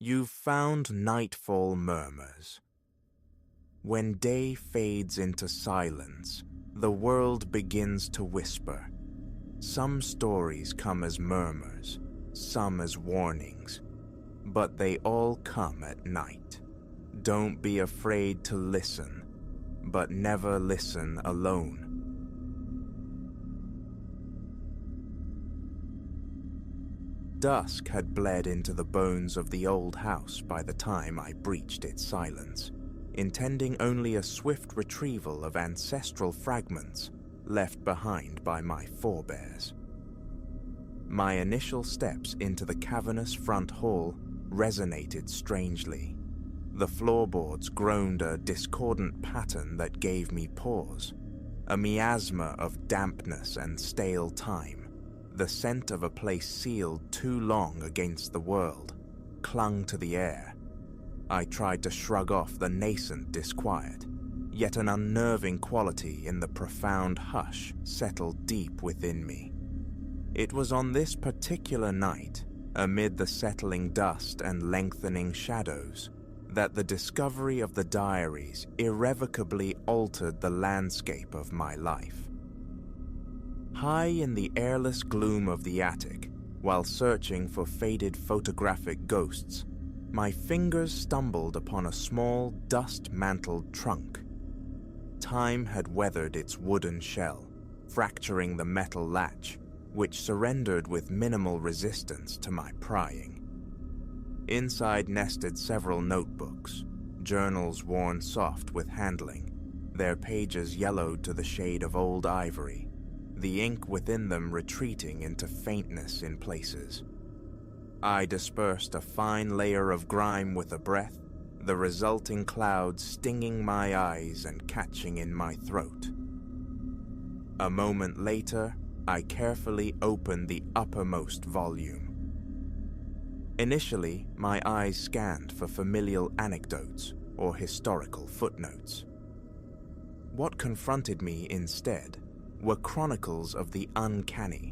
You've found nightfall murmurs. When day fades into silence, the world begins to whisper. Some stories come as murmurs, some as warnings, but they all come at night. Don't be afraid to listen, but never listen alone. Dusk had bled into the bones of the old house by the time I breached its silence, intending only a swift retrieval of ancestral fragments left behind by my forebears. My initial steps into the cavernous front hall resonated strangely. The floorboards groaned a discordant pattern that gave me pause, a miasma of dampness and stale time. The scent of a place sealed too long against the world clung to the air. I tried to shrug off the nascent disquiet, yet an unnerving quality in the profound hush settled deep within me. It was on this particular night, amid the settling dust and lengthening shadows, that the discovery of the diaries irrevocably altered the landscape of my life. High in the airless gloom of the attic, while searching for faded photographic ghosts, my fingers stumbled upon a small, dust-mantled trunk. Time had weathered its wooden shell, fracturing the metal latch, which surrendered with minimal resistance to my prying. Inside nested several notebooks, journals worn soft with handling, their pages yellowed to the shade of old ivory, the ink within them retreating into faintness in places. I dispersed a fine layer of grime with a breath, the resulting cloud stinging my eyes and catching in my throat. A moment later, I carefully opened the uppermost volume. Initially, my eyes scanned for familial anecdotes or historical footnotes. What confronted me instead were chronicles of the uncanny,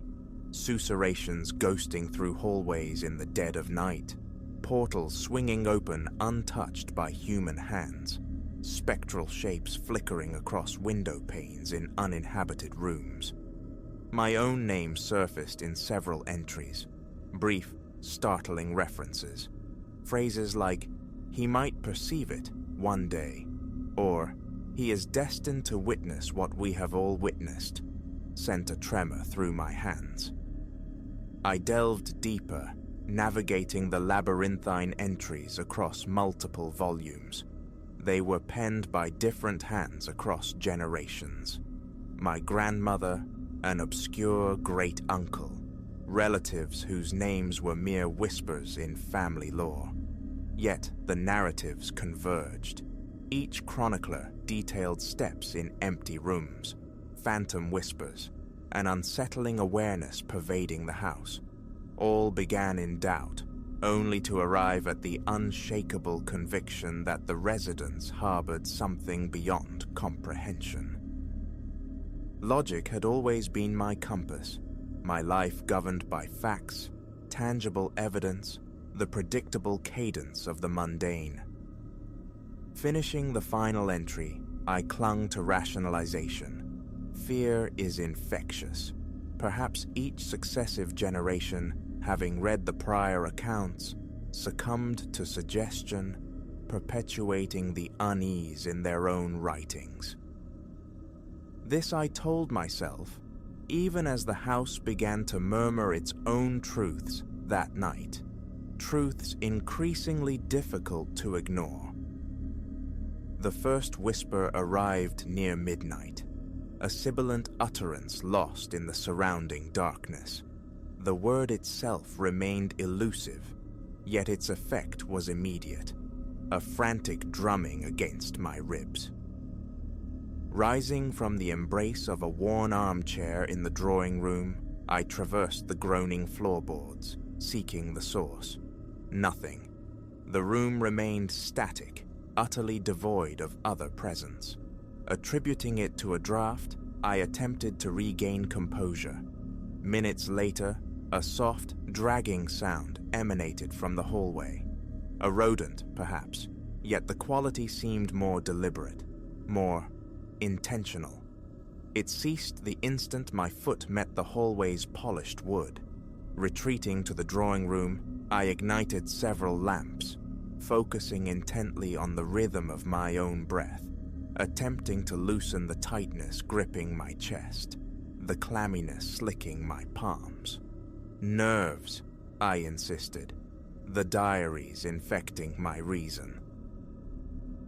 susurrations ghosting through hallways in the dead of night, portals swinging open untouched by human hands, spectral shapes flickering across window panes in uninhabited rooms. My own name surfaced in several entries, brief, startling references. Phrases like, "He might perceive it one day," or "He is destined to witness what we have all witnessed," sent a tremor through my hands. I delved deeper, navigating the labyrinthine entries across multiple volumes. They were penned by different hands across generations. My grandmother, an obscure great-uncle, relatives whose names were mere whispers in family lore. Yet the narratives converged. Each chronicler detailed steps in empty rooms, phantom whispers, an unsettling awareness pervading the house. All began in doubt, only to arrive at the unshakable conviction that the residents harbored something beyond comprehension. Logic had always been my compass, my life governed by facts, tangible evidence, the predictable cadence of the mundane. Finishing the final entry, I clung to rationalization. Fear is infectious. Perhaps each successive generation, having read the prior accounts, succumbed to suggestion, perpetuating the unease in their own writings. This I told myself, even as the house began to murmur its own truths that night, truths increasingly difficult to ignore. The first whisper arrived near midnight, a sibilant utterance lost in the surrounding darkness. The word itself remained elusive, yet its effect was immediate, a frantic drumming against my ribs. Rising from the embrace of a worn armchair in the drawing room, I traversed the groaning floorboards, seeking the source. Nothing. The room remained static, utterly devoid of other presence. Attributing it to a draft, I attempted to regain composure. Minutes later, a soft, dragging sound emanated from the hallway. A rodent, perhaps, yet the quality seemed more deliberate, more intentional. It ceased the instant my foot met the hallway's polished wood. Retreating to the drawing room, I ignited several lamps, focusing intently on the rhythm of my own breath, attempting to loosen the tightness gripping my chest, the clamminess slicking my palms. Nerves, I insisted, the diaries infecting my reason.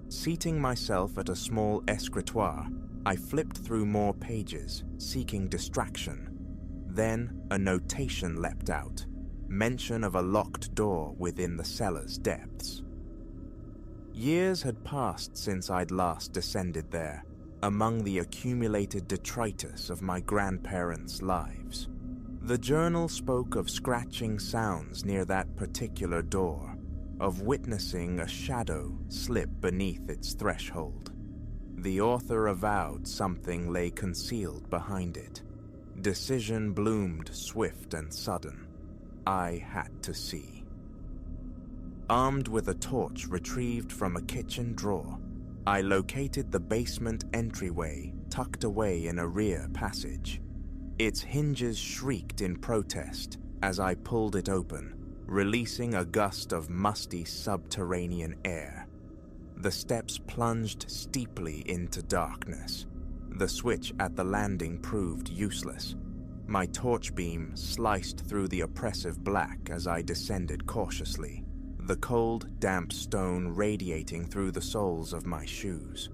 Seating myself at a small escritoire, I flipped through more pages, seeking distraction. Then a notation leapt out, mention of a locked door within the cellar's depths. Years had passed since I'd last descended there, among the accumulated detritus of my grandparents' lives. The journal spoke of scratching sounds near that particular door, of witnessing a shadow slip beneath its threshold. The author avowed something lay concealed behind it. Decision bloomed swift and sudden. I had to see. Armed with a torch retrieved from a kitchen drawer, I located the basement entryway tucked away in a rear passage. Its hinges shrieked in protest as I pulled it open, releasing a gust of musty subterranean air. The steps plunged steeply into darkness. The switch at the landing proved useless. My torch beam sliced through the oppressive black as I descended cautiously, the cold, damp stone radiating through the soles of my shoes.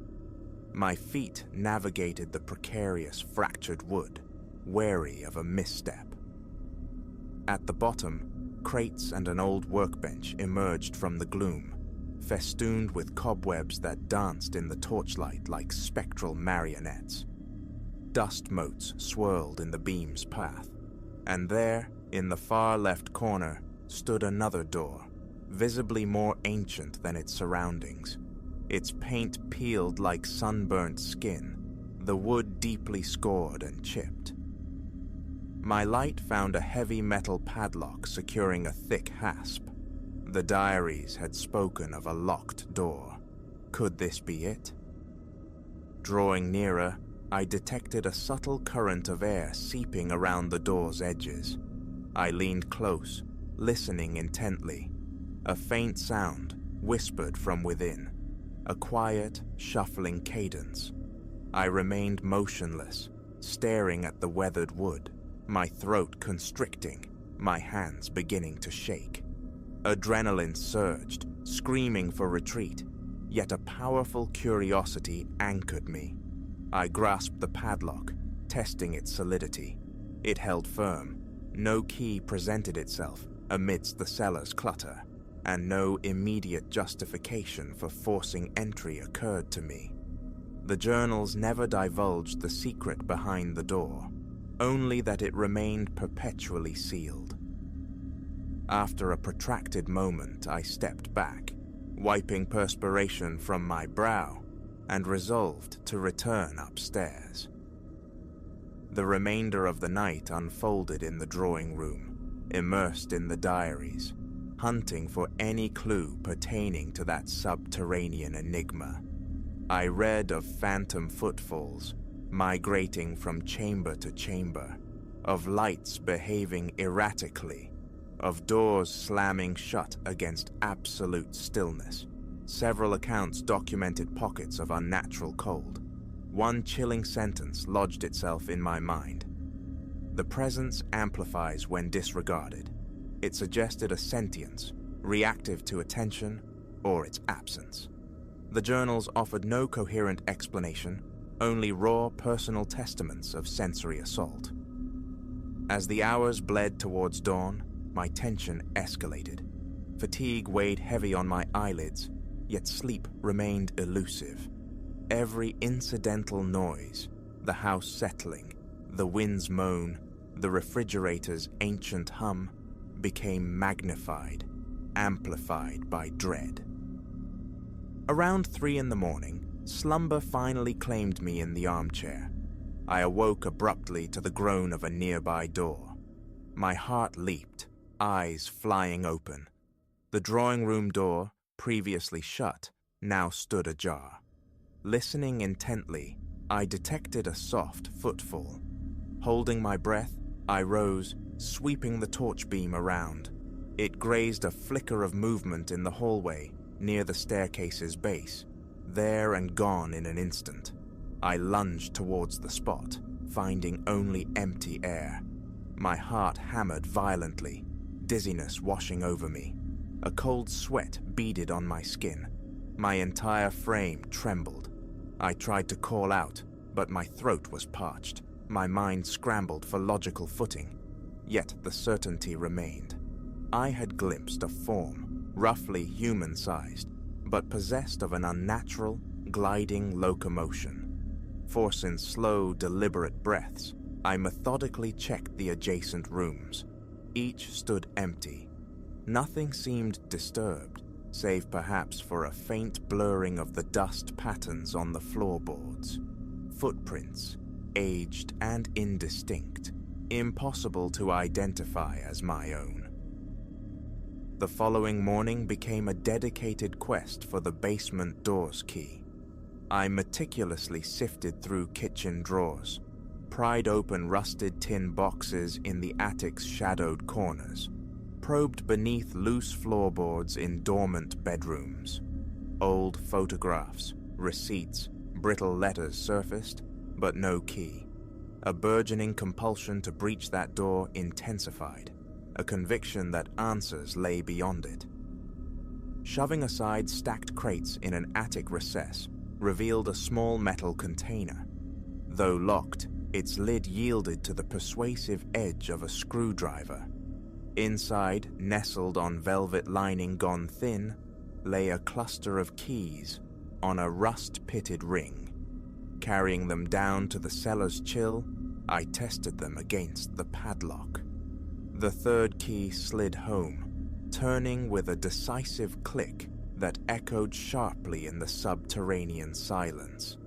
My feet navigated the precarious, fractured wood, wary of a misstep. At the bottom, crates and an old workbench emerged from the gloom, festooned with cobwebs that danced in the torchlight like spectral marionettes. Dust motes swirled in the beam's path, and there, in the far left corner, stood another door, visibly more ancient than its surroundings. Its paint peeled like sunburnt skin, the wood deeply scored and chipped. My light found a heavy metal padlock securing a thick hasp. The diaries had spoken of a locked door. Could this be it? Drawing nearer, I detected a subtle current of air seeping around the door's edges. I leaned close, listening intently. A faint sound whispered from within, a quiet, shuffling cadence. I remained motionless, staring at the weathered wood, my throat constricting, my hands beginning to shake. Adrenaline surged, screaming for retreat, yet a powerful curiosity anchored me. I grasped the padlock, testing its solidity. It held firm. No key presented itself amidst the cellar's clutter, and no immediate justification for forcing entry occurred to me. The journals never divulged the secret behind the door, only that it remained perpetually sealed. After a protracted moment, I stepped back, wiping perspiration from my brow, and resolved to return upstairs. The remainder of the night unfolded in the drawing room, immersed in the diaries, hunting for any clue pertaining to that subterranean enigma. I read of phantom footfalls, migrating from chamber to chamber, of lights behaving erratically, of doors slamming shut against absolute stillness. Several accounts documented pockets of unnatural cold. One chilling sentence lodged itself in my mind. The presence amplifies when disregarded. It suggested a sentience, reactive to attention or its absence. The journals offered no coherent explanation, only raw personal testaments of sensory assault. As the hours bled towards dawn, my tension escalated. Fatigue weighed heavy on my eyelids, yet sleep remained elusive. Every incidental noise, the house settling, the wind's moan, the refrigerator's ancient hum, became magnified, amplified by dread. Around 3 a.m, slumber finally claimed me in the armchair. I awoke abruptly to the groan of a nearby door. My heart leaped, eyes flying open. The drawing room door, previously shut, now stood ajar. Listening intently, I detected a soft footfall. Holding my breath, I rose, sweeping the torch beam around. It grazed a flicker of movement in the hallway near the staircase's base, there and gone in an instant. I lunged towards the spot, finding only empty air. My heart hammered violently, dizziness washing over me. A cold sweat beaded on my skin. My entire frame trembled. I tried to call out, but my throat was parched. My mind scrambled for logical footing, yet the certainty remained. I had glimpsed a form, roughly human-sized, but possessed of an unnatural, gliding locomotion. Forcing slow, deliberate breaths, I methodically checked the adjacent rooms. Each stood empty. Nothing seemed disturbed, save perhaps for a faint blurring of the dust patterns on the floorboards. Footprints, aged and indistinct, impossible to identify as my own. The following morning became a dedicated quest for the basement door's key. I meticulously sifted through kitchen drawers, pried open rusted tin boxes in the attic's shadowed corners, probed beneath loose floorboards in dormant bedrooms. Old photographs, receipts, brittle letters surfaced, but no key. A burgeoning compulsion to breach that door intensified, a conviction that answers lay beyond it. Shoving aside stacked crates in an attic recess revealed a small metal container. Though locked, its lid yielded to the persuasive edge of a screwdriver. Inside, nestled on velvet lining gone thin, lay a cluster of keys on a rust-pitted ring. Carrying them down to the cellar's chill, I tested them against the padlock. The third key slid home, turning with a decisive click that echoed sharply in the subterranean silence.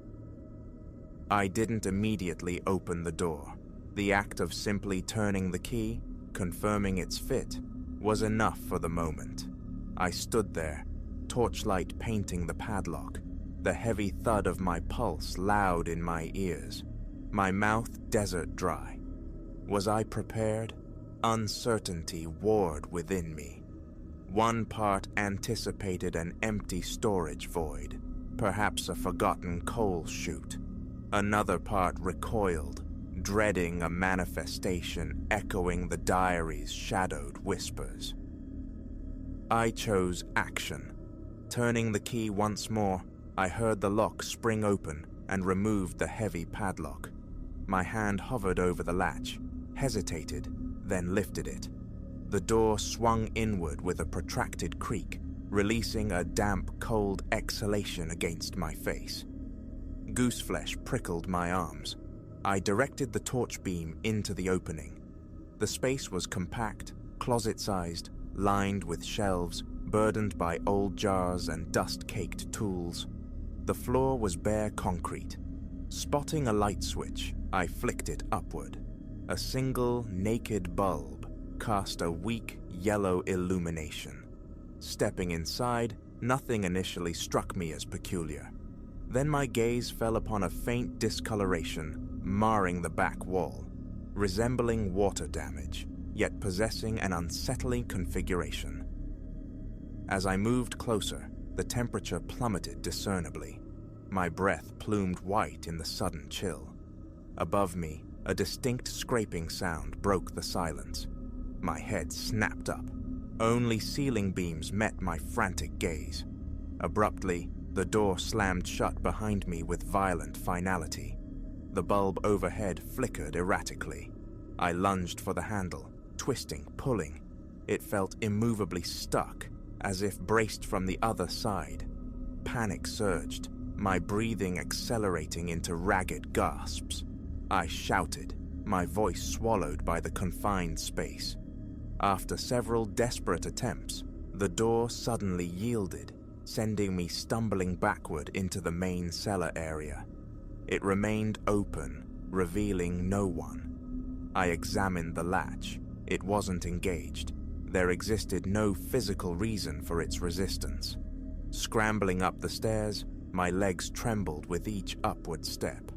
I didn't immediately open the door. The act of simply turning the key, confirming its fit, was enough for the moment. I stood there, torchlight painting the padlock, the heavy thud of my pulse loud in my ears, my mouth desert dry. Was I prepared? Uncertainty warred within me. One part anticipated an empty storage void, perhaps a forgotten coal chute. Another part recoiled, dreading a manifestation echoing the diary's shadowed whispers. I chose action. Turning the key once more, I heard the lock spring open and removed the heavy padlock. My hand hovered over the latch, hesitated, then lifted it. The door swung inward with a protracted creak, releasing a damp, cold exhalation against my face. Gooseflesh prickled my arms. I directed the torch beam into the opening. The space was compact, closet-sized, lined with shelves, burdened by old jars and dust-caked tools. The floor was bare concrete. Spotting a light switch, I flicked it upward. A single, naked bulb cast a weak, yellow illumination. Stepping inside, nothing initially struck me as peculiar. Then my gaze fell upon a faint discoloration marring the back wall, resembling water damage, yet possessing an unsettling configuration. As I moved closer, the temperature plummeted discernibly. My breath plumed white in the sudden chill. Above me, a distinct scraping sound broke the silence. My head snapped up. Only ceiling beams met my frantic gaze. Abruptly, the door slammed shut behind me with violent finality. The bulb overhead flickered erratically. I lunged for the handle, twisting, pulling. It felt immovably stuck, as if braced from the other side. Panic surged, my breathing accelerating into ragged gasps. I shouted, my voice swallowed by the confined space. After several desperate attempts, the door suddenly yielded, sending me stumbling backward into the main cellar area. It remained open, revealing no one. I examined the latch. It wasn't engaged. there existed no physical reason for its resistance. Scrambling up the stairs, my legs trembled with each upward step.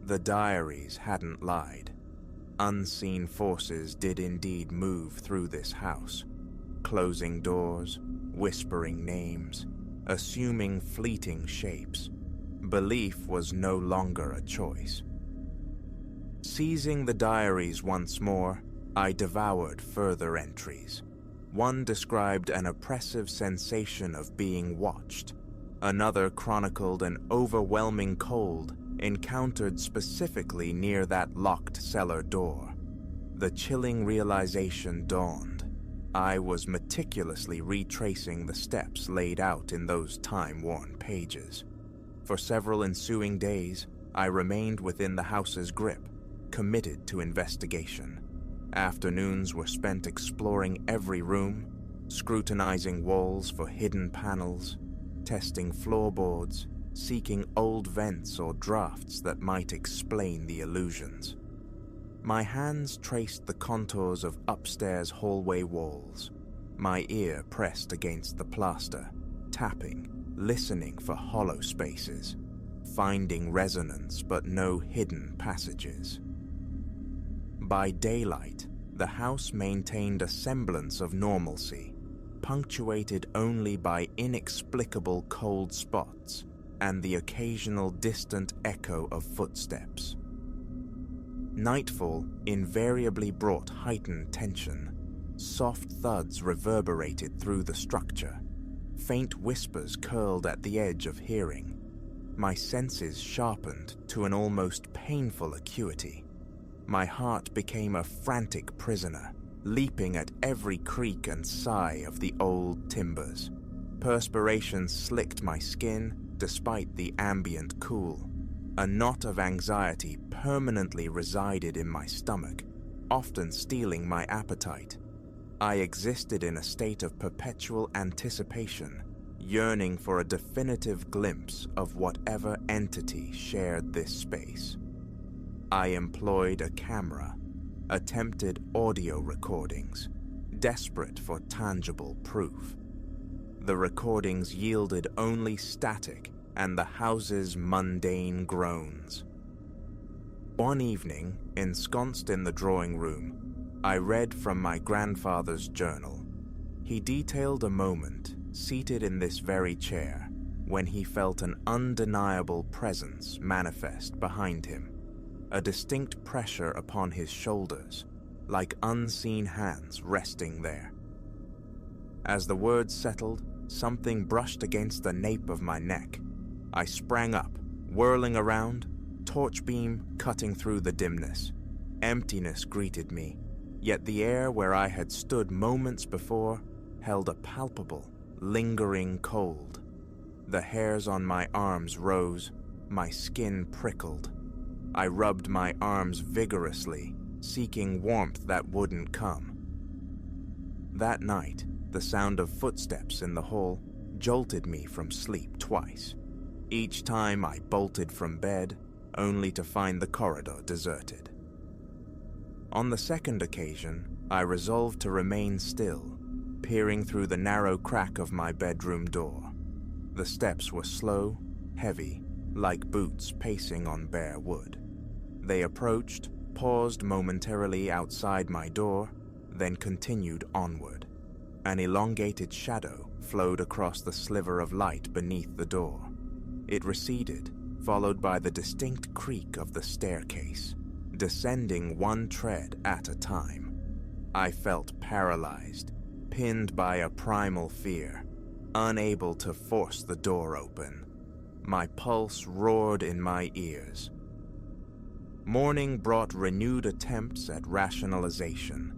The diaries hadn't lied. Unseen forces did indeed move through this house, closing doors, whispering names, assuming fleeting shapes. Belief was no longer a choice. Seizing the diaries once more, I devoured further entries. One described an oppressive sensation of being watched. Another chronicled an overwhelming cold encountered specifically near that locked cellar door. The chilling realization dawned. I was meticulously retracing the steps laid out in those time-worn pages. For several ensuing days, I remained within the house's grip, committed to investigation. Afternoons were spent exploring every room, scrutinizing walls for hidden panels, testing floorboards, seeking old vents or drafts that might explain the illusions. My hands traced the contours of upstairs hallway walls, my ear pressed against the plaster, tapping, listening for hollow spaces, finding resonance but no hidden passages. By daylight, the house maintained a semblance of normalcy, punctuated only by inexplicable cold spots and the occasional distant echo of footsteps. Nightfall invariably brought heightened tension. Soft thuds reverberated through the structure. Faint whispers curled at the edge of hearing. My senses sharpened to an almost painful acuity. My heart became a frantic prisoner, leaping at every creak and sigh of the old timbers. Perspiration slicked my skin despite the ambient cool. A knot of anxiety permanently resided in my stomach, often stealing my appetite. I existed in a state of perpetual anticipation, yearning for a definitive glimpse of whatever entity shared this space. I employed a camera, attempted audio recordings, desperate for tangible proof. The recordings yielded only static and the house's mundane groans. One evening, ensconced in the drawing room, I read from my grandfather's journal. He detailed a moment, seated in this very chair, when he felt an undeniable presence manifest behind him, a distinct pressure upon his shoulders, like unseen hands resting there. As the words settled, something brushed against the nape of my neck. I sprang up, whirling around, torch beam cutting through the dimness. Emptiness greeted me, yet the air where I had stood moments before held a palpable, lingering cold. The hairs on my arms rose, my skin prickled. I rubbed my arms vigorously, seeking warmth that wouldn't come. That night, the sound of footsteps in the hall jolted me from sleep twice. Each time I bolted from bed, only to find the corridor deserted. On the second occasion, I resolved to remain still, peering through the narrow crack of my bedroom door. The steps were slow, heavy, like boots pacing on bare wood. They approached, paused momentarily outside my door, then continued onward. An elongated shadow flowed across the sliver of light beneath the door. It receded, followed by the distinct creak of the staircase, descending one tread at a time. I felt paralyzed, pinned by a primal fear, unable to force the door open. My pulse roared in my ears. Morning brought renewed attempts at rationalization.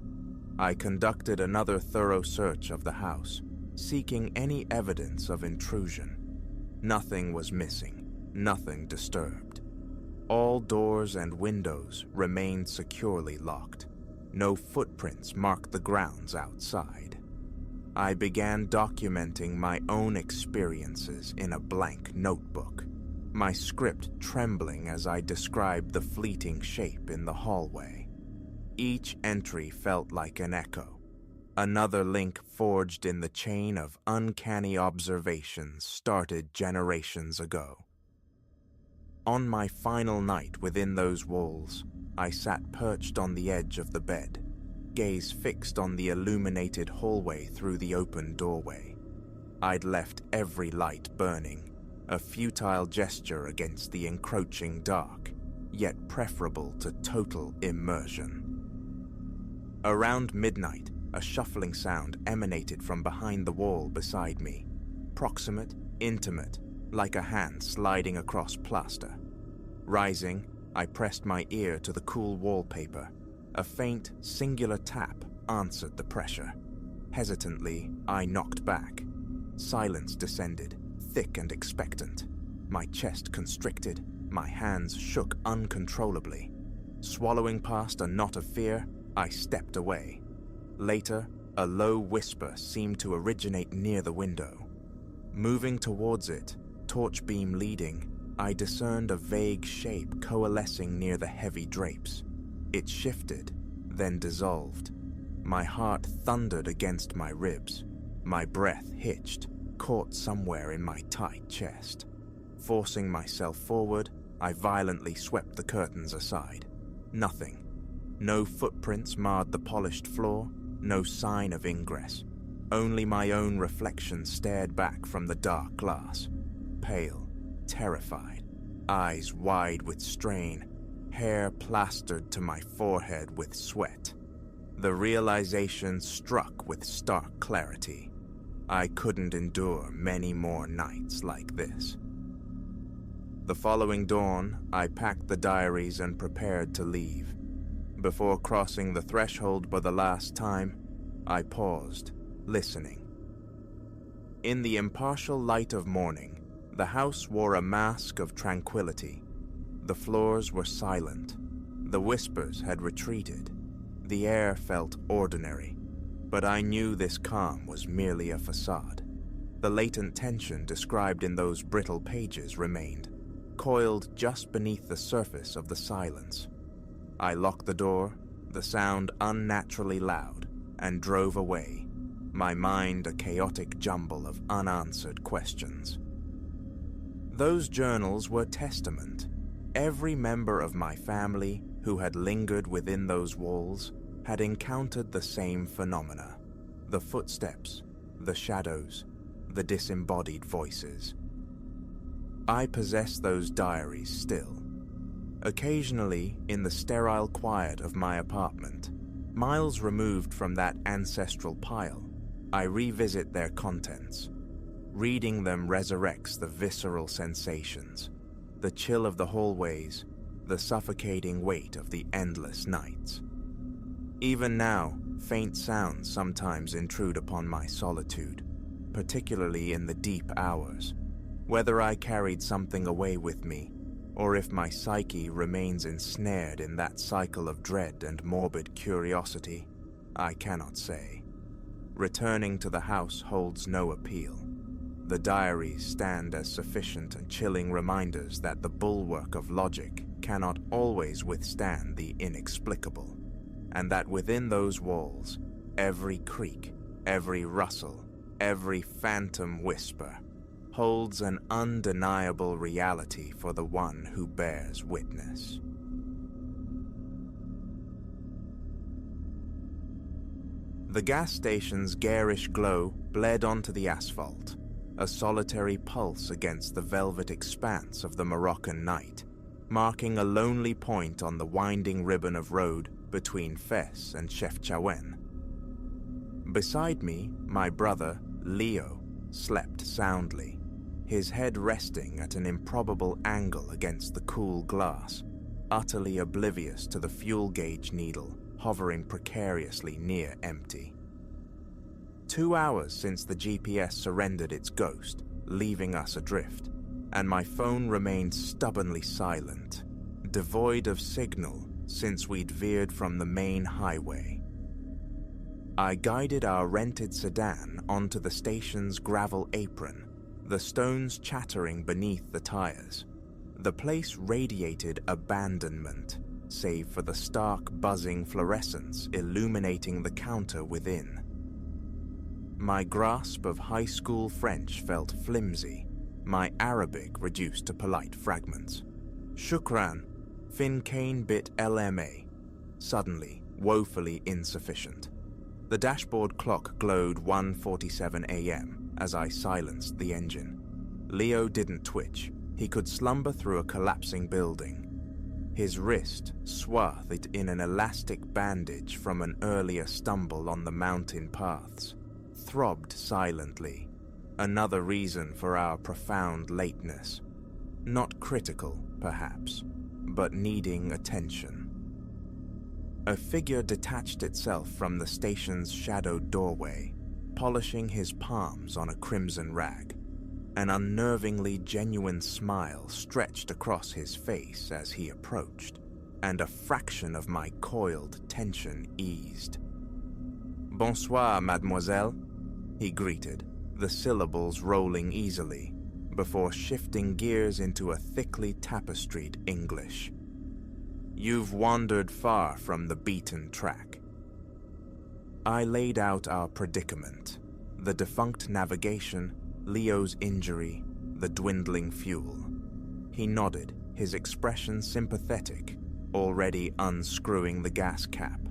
I conducted another thorough search of the house, seeking any evidence of intrusion. Nothing was missing, nothing disturbed. All doors and windows remained securely locked. No footprints marked the grounds outside. I began documenting my own experiences in a blank notebook, my script trembling as I described the fleeting shape in the hallway. Each entry felt like an echo, Another link forged in the chain of uncanny observations started generations ago. On my final night within those walls, I sat perched on the edge of the bed, gaze fixed on the illuminated hallway through the open doorway. I'd left every light burning, a futile gesture against the encroaching dark, yet preferable to total immersion. Around midnight, a shuffling sound emanated from behind the wall beside me, proximate, intimate, like a hand sliding across plaster. Rising, I pressed my ear to the cool wallpaper. A faint, singular tap answered the pressure. Hesitantly, I knocked back. Silence descended, thick and expectant. My chest constricted, my hands shook uncontrollably. Swallowing past a knot of fear, I stepped away. Later, a low whisper seemed to originate near the window. Moving towards it, torch beam leading, I discerned a vague shape coalescing near the heavy drapes. It shifted, then dissolved. My heart thundered against my ribs. My breath hitched, caught somewhere in my tight chest. Forcing myself forward, I violently swept the curtains aside. Nothing. No footprints marred the polished floor, no sign of ingress. Only my own reflection stared back from the dark glass. Pale, terrified, eyes wide with strain, hair plastered to my forehead with sweat. The realization struck with stark clarity. I couldn't endure many more nights like this. The following dawn, I packed the diaries and prepared to leave. Before crossing the threshold for the last time, I paused, listening. In the impartial light of morning, the house wore a mask of tranquility. The floors were silent. The whispers had retreated. The air felt ordinary, but I knew this calm was merely a facade. The latent tension described in those brittle pages remained, coiled just beneath the surface of the silence. I locked the door, the sound unnaturally loud, and drove away, my mind a chaotic jumble of unanswered questions. Those journals were testament. Every member of my family who had lingered within those walls had encountered the same phenomena: the footsteps, the shadows, the disembodied voices. I possess those diaries still. Occasionally, in the sterile quiet of my apartment, miles removed from that ancestral pile, I revisit their contents. Reading them resurrects the visceral sensations, the chill of the hallways, the suffocating weight of the endless nights. Even now, faint sounds sometimes intrude upon my solitude, particularly in the deep hours. Whether I carried something away with me, or if my psyche remains ensnared in that cycle of dread and morbid curiosity, I cannot say. Returning to the house holds no appeal. The diaries stand as sufficient and chilling reminders that the bulwark of logic cannot always withstand the inexplicable, and that within those walls, every creak, every rustle, every phantom whisper holds an undeniable reality for the one who bears witness. The gas station's garish glow bled onto the asphalt, a solitary pulse against the velvet expanse of the Moroccan night, marking a lonely point on the winding ribbon of road between Fes and Chefchaouen. Beside me, my brother, Leo, slept soundly, his head resting at an improbable angle against the cool glass, utterly oblivious to the fuel gauge needle hovering precariously near empty. 2 hours since the GPS surrendered its ghost, leaving us adrift, and my phone remained stubbornly silent, devoid of signal since we'd veered from the main highway. I guided our rented sedan onto the station's gravel apron, the stones chattering beneath the tires. The place radiated abandonment, save for the stark buzzing fluorescence illuminating the counter within. My grasp of high school French felt flimsy, my Arabic reduced to polite fragments. Shukran, fin kain bit LMA, suddenly woefully insufficient. The dashboard clock glowed 1:47 a.m. as I silenced the engine. Leo didn't twitch. He could slumber through a collapsing building. His wrist, swathed in an elastic bandage from an earlier stumble on the mountain paths, throbbed silently. Another reason for our profound lateness. Not critical, perhaps, but needing attention. A figure detached itself from the station's shadowed doorway, polishing his palms on a crimson rag. An unnervingly genuine smile stretched across his face as he approached, and a fraction of my coiled tension eased. "Bonsoir, mademoiselle," he greeted, the syllables rolling easily, before shifting gears into a thickly tapestried English. "You've wandered far from the beaten track." I laid out our predicament, the defunct navigation, Leo's injury, the dwindling fuel. He nodded, his expression sympathetic, already unscrewing the gas cap.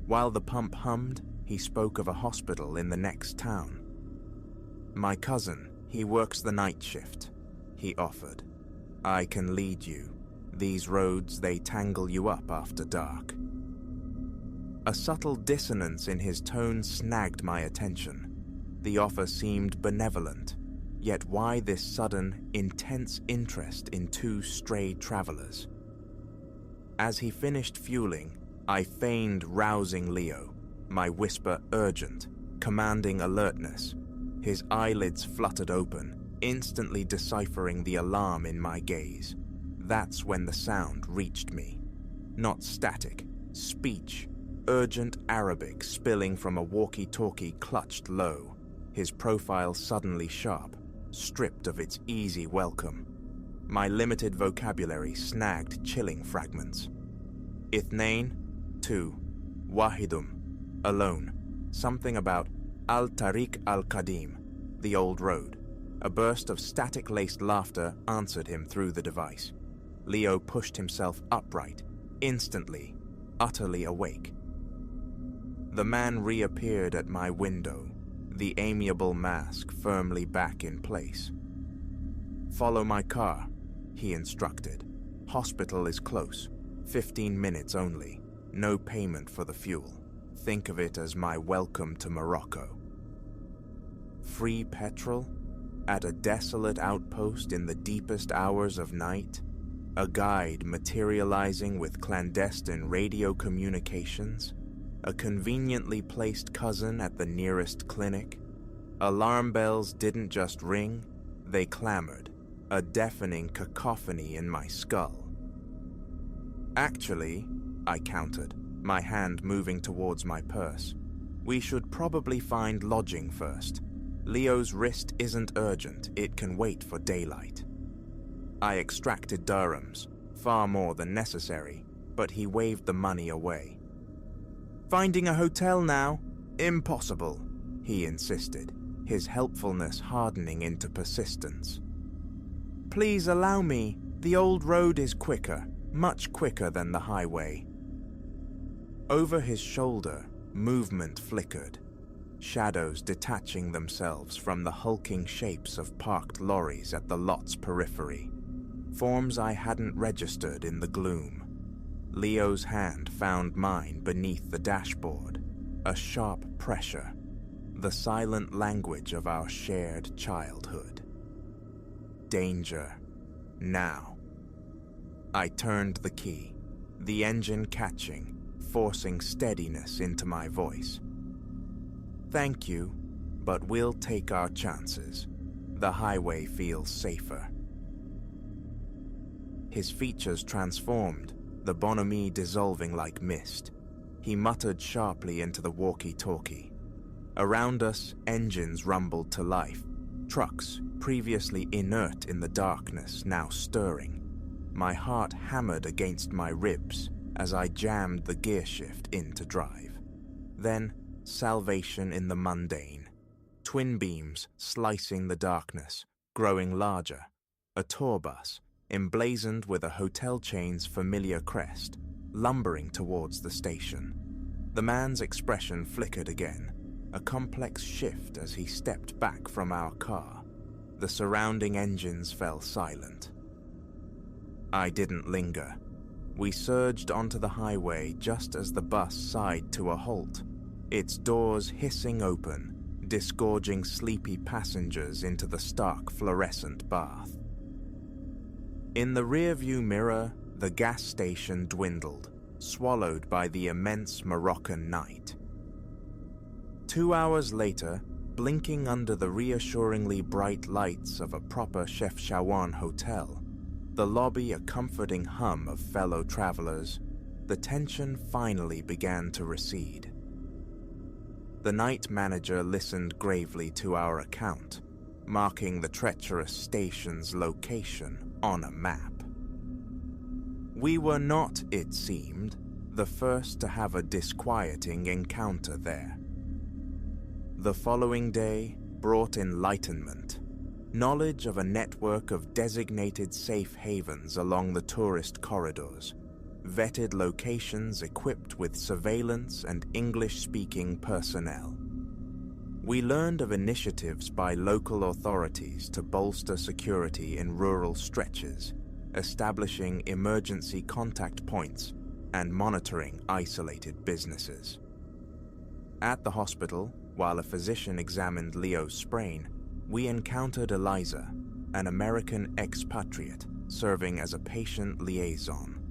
While the pump hummed, he spoke of a hospital in the next town. "My cousin, he works the night shift," he offered. "I can lead you. These roads, they tangle you up after dark." A subtle dissonance in his tone snagged my attention. The offer seemed benevolent, yet why this sudden, intense interest in two stray travelers? As he finished fueling, I feigned rousing Leo, my whisper urgent, commanding alertness. His eyelids fluttered open, instantly deciphering the alarm in my gaze. That's when the sound reached me. Not static, speech, urgent Arabic spilling from a walkie-talkie clutched low, his profile suddenly sharp, stripped of its easy welcome. My limited vocabulary snagged chilling fragments. Ithnain, two, wahidum, alone, something about al-Tariq al-Qadim, the old road. A burst of static-laced laughter answered him through the device. Leo pushed himself upright, instantly, utterly awake. The man reappeared at my window, the amiable mask firmly back in place. "Follow my car," he instructed. "Hospital is close. 15 minutes only. No payment for the fuel. Think of it as my welcome to Morocco." Free petrol? At a desolate outpost in the deepest hours of night? A guide materializing with clandestine radio communications? A conveniently placed cousin at the nearest clinic? Alarm bells didn't just ring, they clamored, a deafening cacophony in my skull. "Actually," I countered, my hand moving towards my purse, "we should probably find lodging first. Leo's wrist isn't urgent, it can wait for daylight." I extracted dirhams, far more than necessary, but he waved the money away. "Finding a hotel now? Impossible," he insisted, his helpfulness hardening into persistence. "Please allow me. The old road is quicker, much quicker than the highway." Over his shoulder, movement flickered, shadows detaching themselves from the hulking shapes of parked lorries at the lot's periphery, forms I hadn't registered in the gloom. Leo's hand found mine beneath the dashboard, a sharp pressure, the silent language of our shared childhood. Danger. Now. I turned the key, the engine catching, forcing steadiness into my voice. "Thank you, but we'll take our chances. The highway feels safer." His features transformed, the bonhomie dissolving like mist. He muttered sharply into the walkie-talkie. Around us, engines rumbled to life, trucks, previously inert in the darkness, now stirring. My heart hammered against my ribs as I jammed the gearshift into drive. Then, salvation in the mundane. twin beams slicing the darkness, growing larger, a tour bus, emblazoned with a hotel chain's familiar crest, lumbering towards the station. The man's expression flickered again, a complex shift as he stepped back from our car. The surrounding engines fell silent. I didn't linger. We surged onto the highway just as the bus sighed to a halt, its doors hissing open, disgorging sleepy passengers into the stark fluorescent bath. In the rearview mirror, the gas station dwindled, swallowed by the immense Moroccan night. 2 hours later, blinking under the reassuringly bright lights of a proper Chef Shawan hotel, the lobby a comforting hum of fellow travelers, the tension finally began to recede. The night manager listened gravely to our account, marking the treacherous station's location on a map. We were not, it seemed, the first to have a disquieting encounter there. The following day brought enlightenment, knowledge of a network of designated safe havens along the tourist corridors, vetted locations equipped with surveillance and English-speaking personnel. We learned of initiatives by local authorities to bolster security in rural stretches, establishing emergency contact points and monitoring isolated businesses. At the hospital, while a physician examined Leo's sprain, we encountered Eliza, an American expatriate serving as a patient liaison.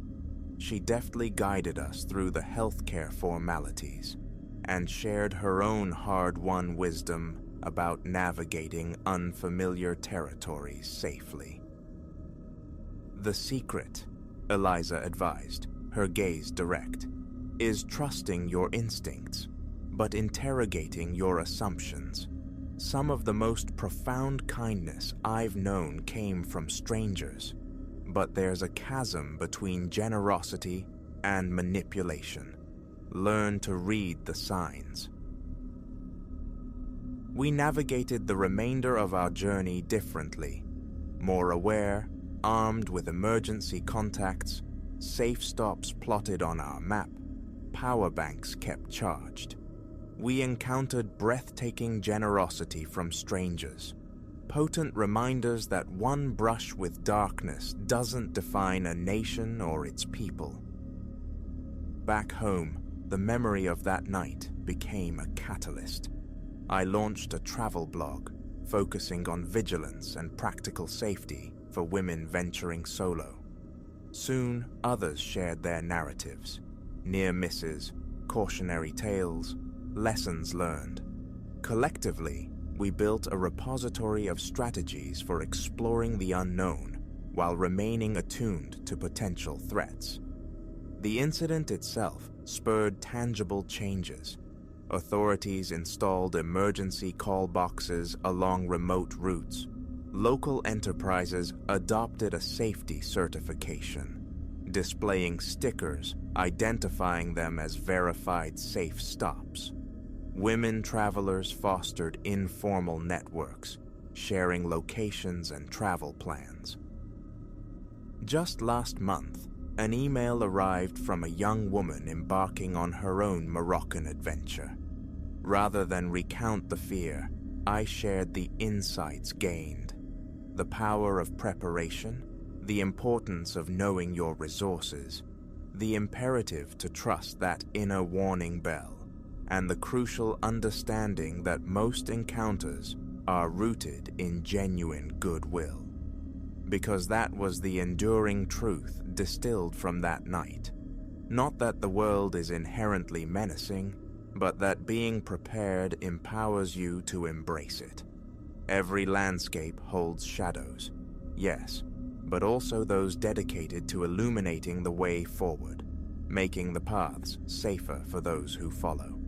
She deftly guided us through the healthcare formalities and shared her own hard-won wisdom about navigating unfamiliar territories safely. The secret, Eliza advised, her gaze direct, is trusting your instincts, but interrogating your assumptions. Some of the most profound kindness I've known came from strangers, but there's a chasm between generosity and manipulation. Learn to read the signs. We navigated the remainder of our journey differently, more aware, armed with emergency contacts, safe stops plotted on our map, power banks kept charged. We encountered breathtaking generosity from strangers, potent reminders that one brush with darkness doesn't define a nation or its people. Back home, the memory of that night became a catalyst. I launched a travel blog focusing on vigilance and practical safety for women venturing solo. Soon, others shared their narratives, near misses, cautionary tales, lessons learned. Collectively, we built a repository of strategies for exploring the unknown while remaining attuned to potential threats. The incident itself spurred tangible changes. Authorities installed emergency call boxes along remote routes. Local enterprises adopted a safety certification, displaying stickers identifying them as verified safe stops. Women travelers fostered informal networks, sharing locations and travel plans. Just last month, an email arrived from a young woman embarking on her own Moroccan adventure. Rather than recount the fear, I shared the insights gained. The power of preparation, the importance of knowing your resources, the imperative to trust that inner warning bell, and the crucial understanding that most encounters are rooted in genuine goodwill. Because that was the enduring truth distilled from that night. Not that the world is inherently menacing, but that being prepared empowers you to embrace it. Every landscape holds shadows, yes, but also those dedicated to illuminating the way forward, making the paths safer for those who follow.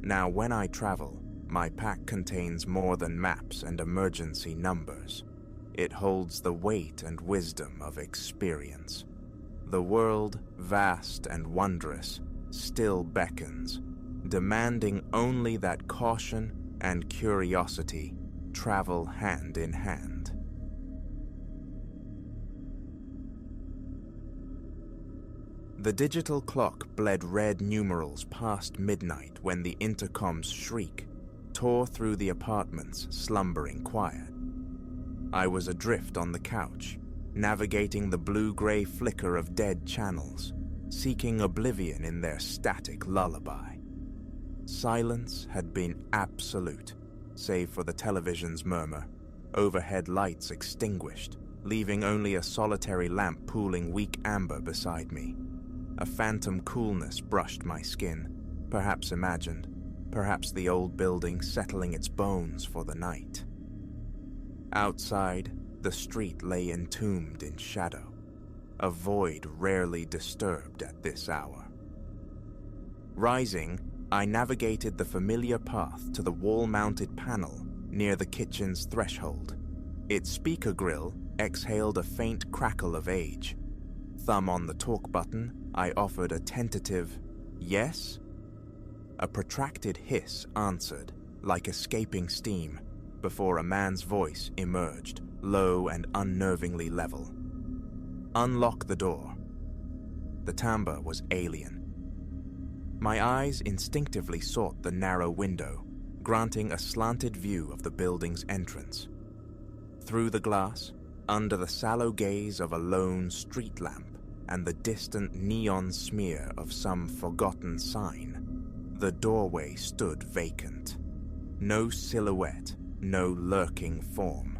Now, when I travel, my pack contains more than maps and emergency numbers. It holds the weight and wisdom of experience. The world, vast and wondrous, still beckons, demanding only that caution and curiosity travel hand in hand. The digital clock bled red numerals past midnight when the intercom's shriek tore through the apartment's slumbering quiet. I was adrift on the couch, navigating the blue-gray flicker of dead channels, seeking oblivion in their static lullaby. Silence had been absolute, save for the television's murmur, overhead lights extinguished, leaving only a solitary lamp pooling weak amber beside me. A phantom coolness brushed my skin, perhaps imagined, perhaps the old building settling its bones for the night. Outside, the street lay entombed in shadow, a void rarely disturbed at this hour. Rising, I navigated the familiar path to the wall-mounted panel near the kitchen's threshold. Its speaker grill exhaled a faint crackle of age. Thumb on the talk button, I offered a tentative, "Yes?" A protracted hiss answered, like escaping steam, before a man's voice emerged, low and unnervingly level. "Unlock the door." The timbre was alien. My eyes instinctively sought the narrow window, granting a slanted view of the building's entrance. Through the glass, under the sallow gaze of a lone street lamp and the distant neon smear of some forgotten sign, the doorway stood vacant. No silhouette, no lurking form.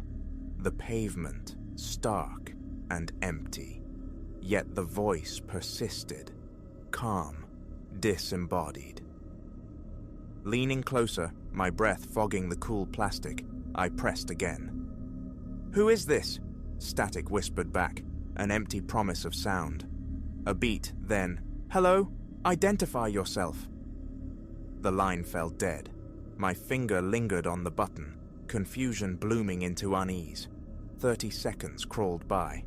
The pavement stark and empty. Yet the voice persisted, calm, disembodied. Leaning closer, my breath fogging the cool plastic, I pressed again. "Who is this?" Static whispered back, an empty promise of sound. A beat, then, "Hello? Identify yourself." The line fell dead. My finger lingered on the button, confusion blooming into unease. 30 seconds crawled by.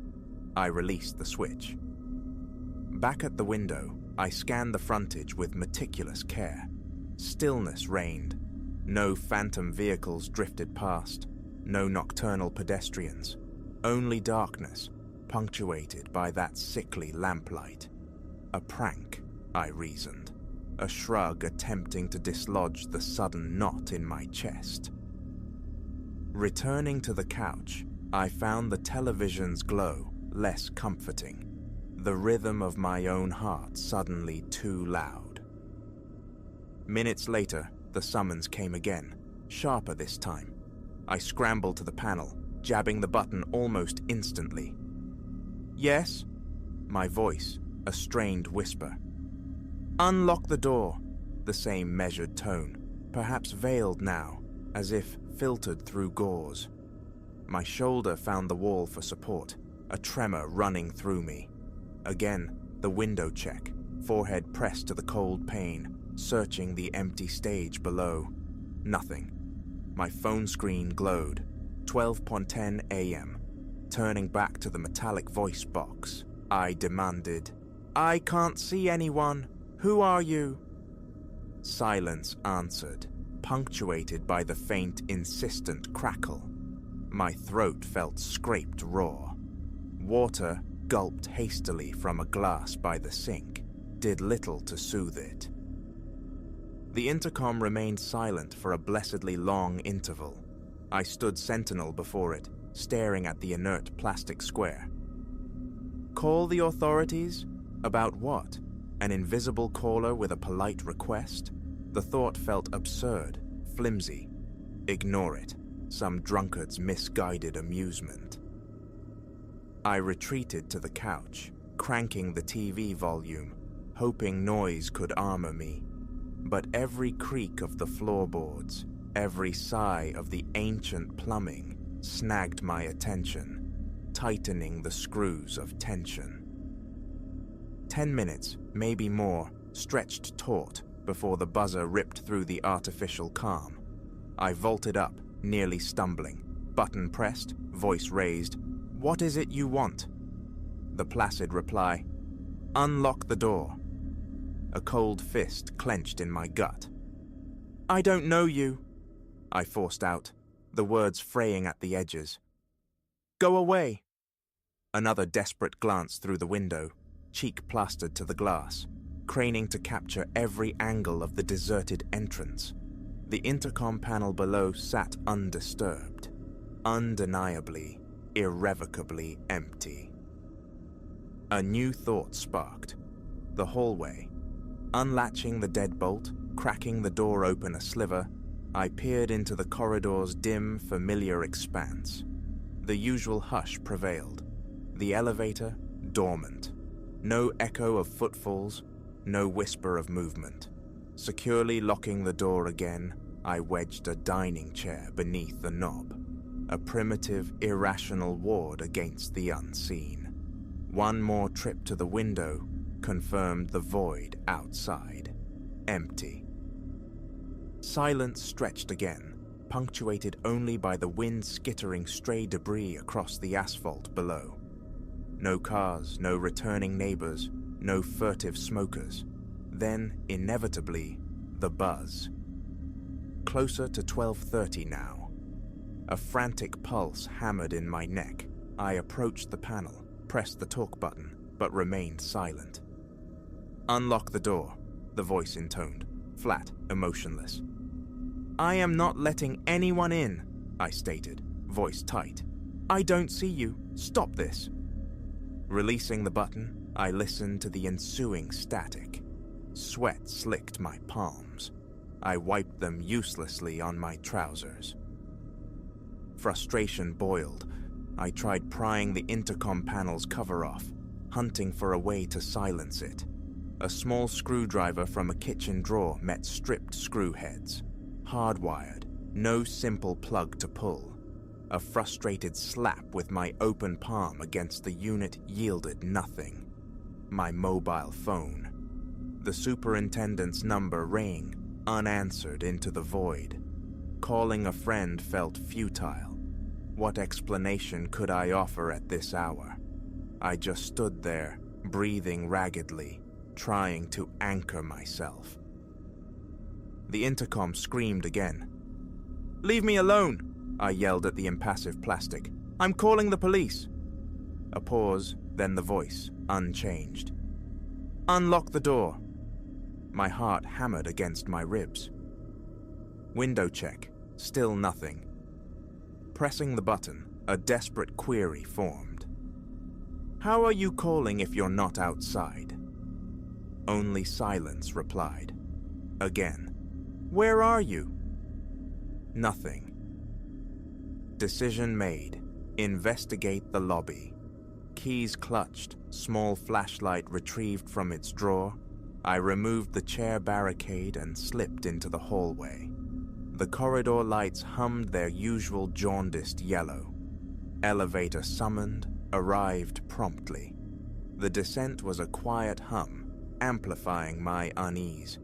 I released the switch. Back at the window, I scanned the frontage with meticulous care. Stillness reigned. No phantom vehicles drifted past. No nocturnal pedestrians. Only darkness, punctuated by that sickly lamplight. A prank, I reasoned. A shrug attempting to dislodge the sudden knot in my chest. Returning to the couch, I found the television's glow less comforting. The rhythm of my own heart suddenly too loud. Minutes later, the summons came again, sharper this time. I scrambled to the panel, jabbing the button almost instantly. "Yes?" My voice, a strained whisper. "Unlock the door," the same measured tone, perhaps veiled now, as if filtered through gauze. My shoulder found the wall for support, a tremor running through me. Again, the window check, forehead pressed to the cold pane, searching the empty stage below. Nothing. My phone screen glowed. 12:10 a.m. Turning back to the metallic voice box, I demanded, "I can't see anyone. Who are you?" Silence answered, punctuated by the faint, insistent crackle. My throat felt scraped raw. Water, gulped hastily from a glass by the sink, did little to soothe it. The intercom remained silent for a blessedly long interval. I stood sentinel before it, staring at the inert plastic square. Call the authorities? About what? An invisible caller with a polite request? The thought felt absurd, flimsy. Ignore it. Some drunkard's misguided amusement. I retreated to the couch, cranking the TV volume, hoping noise could armor me. But every creak of the floorboards, every sigh of the ancient plumbing snagged my attention, tightening the screws of tension. 10 minutes, maybe more, stretched taut before the buzzer ripped through the artificial calm. I vaulted up, nearly stumbling. Button pressed, voice raised. "What is it you want?" The placid reply, "Unlock the door." A cold fist clenched in my gut. "I don't know you." I forced out, the words fraying at the edges. Go away! Another desperate glance through the window, cheek plastered to the glass, craning to capture every angle of the deserted entrance. The intercom panel below sat undisturbed, undeniably, irrevocably empty. A new thought sparked. The hallway. Unlatching the deadbolt, cracking the door open a sliver, I peered into the corridor's dim, familiar expanse. The usual hush prevailed. The elevator, dormant. No echo of footfalls, no whisper of movement. Securely locking the door again, I wedged a dining chair beneath the knob. A primitive, irrational ward against the unseen. One more trip to the window confirmed the void outside. Empty. Silence stretched again, punctuated only by the wind skittering stray debris across the asphalt below. No cars, no returning neighbors, no furtive smokers. Then, inevitably, the buzz. Closer to 12:30 now. A frantic pulse hammered in my neck. I approached the panel, pressed the talk button, but remained silent. Unlock the door, the voice intoned, flat, emotionless. I am not letting anyone in, I stated, voice tight. I don't see you. Stop this. Releasing the button, I listened to the ensuing static. Sweat slicked my palms. I wiped them uselessly on my trousers. Frustration boiled. I tried prying the intercom panel's cover off, hunting for a way to silence it. A small screwdriver from a kitchen drawer met stripped screw heads. Hardwired, no simple plug to pull. A frustrated slap with my open palm against the unit yielded nothing. My mobile phone. The superintendent's number rang, unanswered into the void. Calling a friend felt futile. What explanation could I offer at this hour? I just stood there, breathing raggedly, trying to anchor myself. The intercom screamed again. Leave me alone, I yelled at the impassive plastic. I'm calling the police. A pause, then the voice, unchanged. Unlock the door. My heart hammered against my ribs. Window check, still nothing. Pressing the button, a desperate query formed. How are you calling if you're not outside? Only silence replied. Again. Where are you? Nothing. Decision made. Investigate the lobby. Keys clutched, small flashlight retrieved from its drawer. I removed the chair barricade and slipped into the hallway. The corridor lights hummed their usual jaundiced yellow. Elevator summoned, arrived promptly. The descent was a quiet hum, amplifying my unease.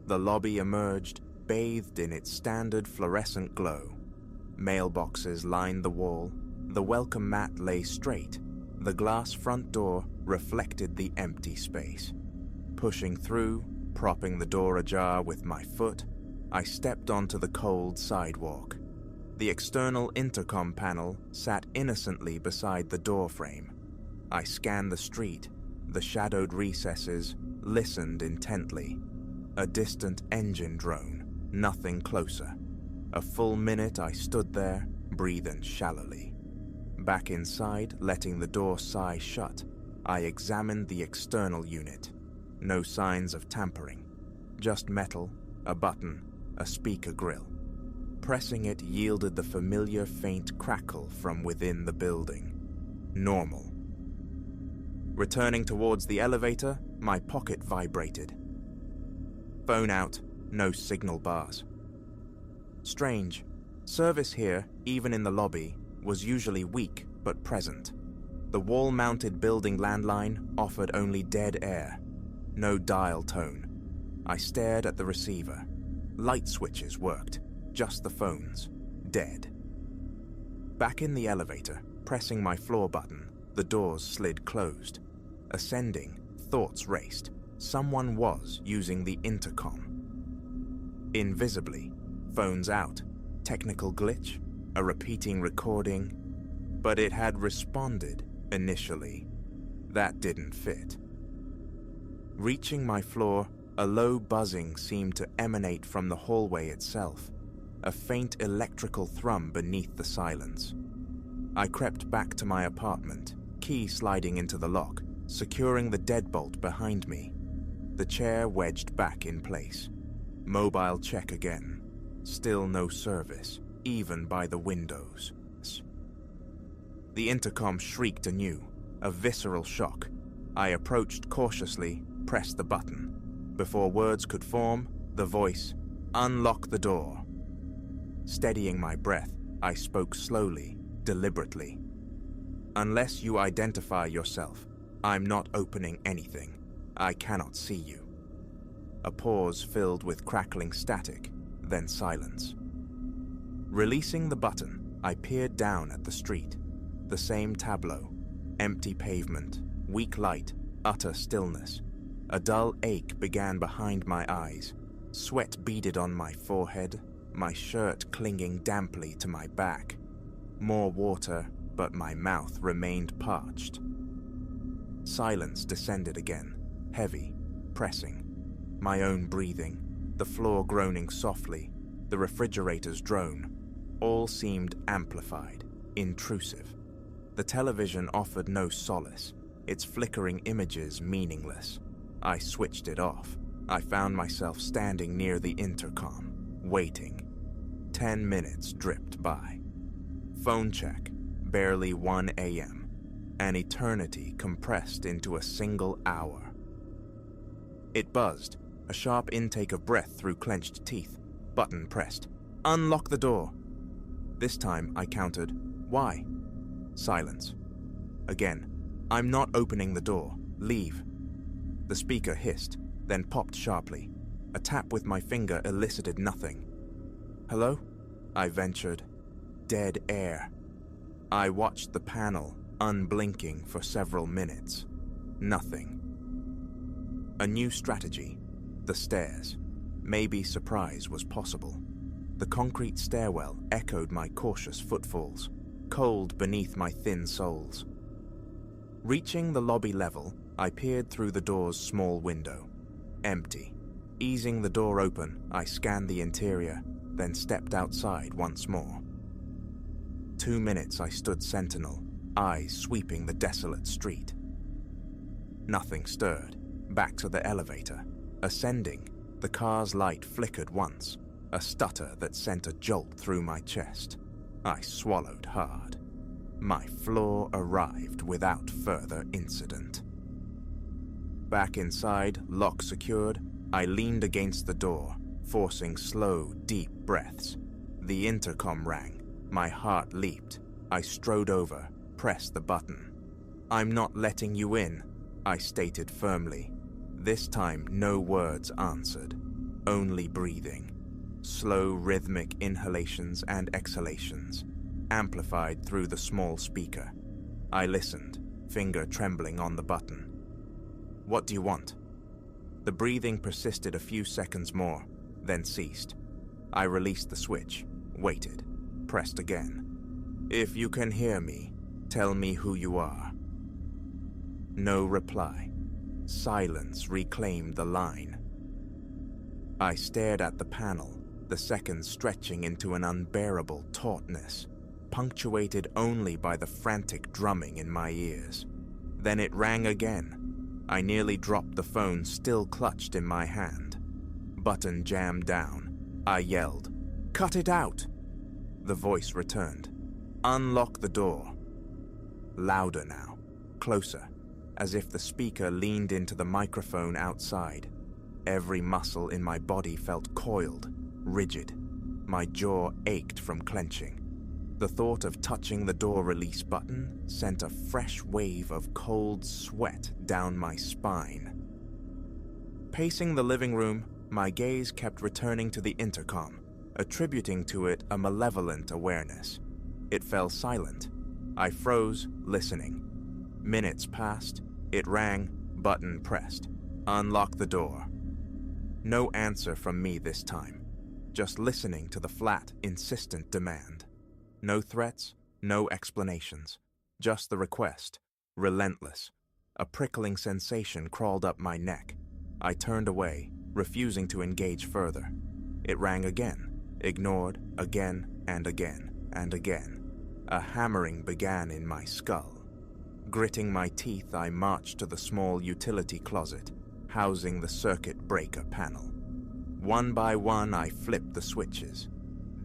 The lobby emerged, bathed in its standard fluorescent glow. Mailboxes lined the wall, the welcome mat lay straight, the glass front door reflected the empty space. Pushing through, propping the door ajar with my foot, I stepped onto the cold sidewalk. The external intercom panel sat innocently beside the doorframe. I scanned the street, the shadowed recesses, listened intently. A distant engine drone. Nothing closer. A full minute I stood there, breathing shallowly. Back inside, letting the door sigh shut, I examined the external unit. No signs of tampering. Just metal, a button, a speaker grill. Pressing it yielded the familiar faint crackle from within the building. Normal. Returning towards the elevator, my pocket vibrated. Phone out. No signal bars. Strange. Service here, even in the lobby, was usually weak but present. The wall-mounted building landline offered only dead air. No dial tone. I stared at the receiver. Light switches worked. Just the phones. Dead. Back in the elevator, pressing my floor button, the doors slid closed. Ascending, thoughts raced. Someone was using the intercom. Invisibly, phones out, technical glitch? A repeating recording? But it had responded initially. That didn't fit. Reaching my floor, a low buzzing seemed to emanate from the hallway itself, a faint electrical thrum beneath the silence. I crept back to my apartment, key sliding into the lock, securing the deadbolt behind me. The chair wedged back in place. Mobile check again. Still no service, even by the windows. The intercom shrieked anew, a visceral shock. I approached cautiously, pressed the button. Before words could form, the voice, "Unlock the door." Steadying my breath, I spoke slowly, deliberately. "Unless you identify yourself, I'm not opening anything. I cannot see you." A pause filled with crackling static, then silence. Releasing the button, I peered down at the street. The same tableau. Empty pavement, weak light, utter stillness. A dull ache began behind my eyes. Sweat beaded on my forehead, my shirt clinging damply to my back. More water, but my mouth remained parched. Silence descended again, heavy, pressing. My own breathing, the floor groaning softly, the refrigerator's drone. All seemed amplified, intrusive. The television offered no solace, its flickering images meaningless. I switched it off. I found myself standing near the intercom, waiting. 10 minutes dripped by. Phone check, barely 1 a.m. An eternity compressed into a single hour. It buzzed, a sharp intake of breath through clenched teeth. Button pressed. "Unlock the door." This time I countered, "Why?" Silence. Again, "I'm not opening the door. Leave." The speaker hissed, then popped sharply. A tap with my finger elicited nothing. "Hello?" I ventured. Dead air. I watched the panel, unblinking for several minutes. Nothing. A new strategy. The stairs. Maybe surprise was possible. The concrete stairwell echoed my cautious footfalls, cold beneath my thin soles. Reaching the lobby level, I peered through the door's small window. Empty. Easing the door open, I scanned the interior, then stepped outside once more. 2 minutes I stood sentinel, eyes sweeping the desolate street. Nothing stirred. Back to the elevator. Ascending, the car's light flickered once, a stutter that sent a jolt through my chest. I swallowed hard. My floor arrived without further incident. Back inside, lock secured, I leaned against the door, forcing slow, deep breaths. The intercom rang. My heart leaped. I strode over, pressed the button. "I'm not letting you in," I stated firmly. This time, no words answered, only breathing. Slow, rhythmic inhalations and exhalations, amplified through the small speaker. I listened, finger trembling on the button. "What do you want?" The breathing persisted a few seconds more, then ceased. I released the switch, waited, pressed again. "If you can hear me, tell me who you are." No reply. Silence reclaimed the line. I stared at the panel, the seconds stretching into an unbearable tautness, punctuated only by the frantic drumming in my ears. Then it rang again. I nearly dropped the phone still clutched in my hand. Button jammed down. I yelled, "Cut it out!" The voice returned. "Unlock the door." Louder now, closer, as if the speaker leaned into the microphone outside. Every muscle in my body felt coiled, rigid. My jaw ached from clenching. The thought of touching the door release button sent a fresh wave of cold sweat down my spine. Pacing the living room, my gaze kept returning to the intercom, attributing to it a malevolent awareness. It fell silent. I froze, listening. Minutes passed. It rang, button pressed. "Unlock the door." No answer from me this time. just listening to the flat, insistent demand. No threats, no explanations, just the request, relentless. A prickling sensation crawled up my neck. I turned away, refusing to engage further. It rang again, ignored again and again and again. A hammering began in my skull. Gritting my teeth, I marched to the small utility closet, housing the circuit breaker panel. One by one, I flipped the switches.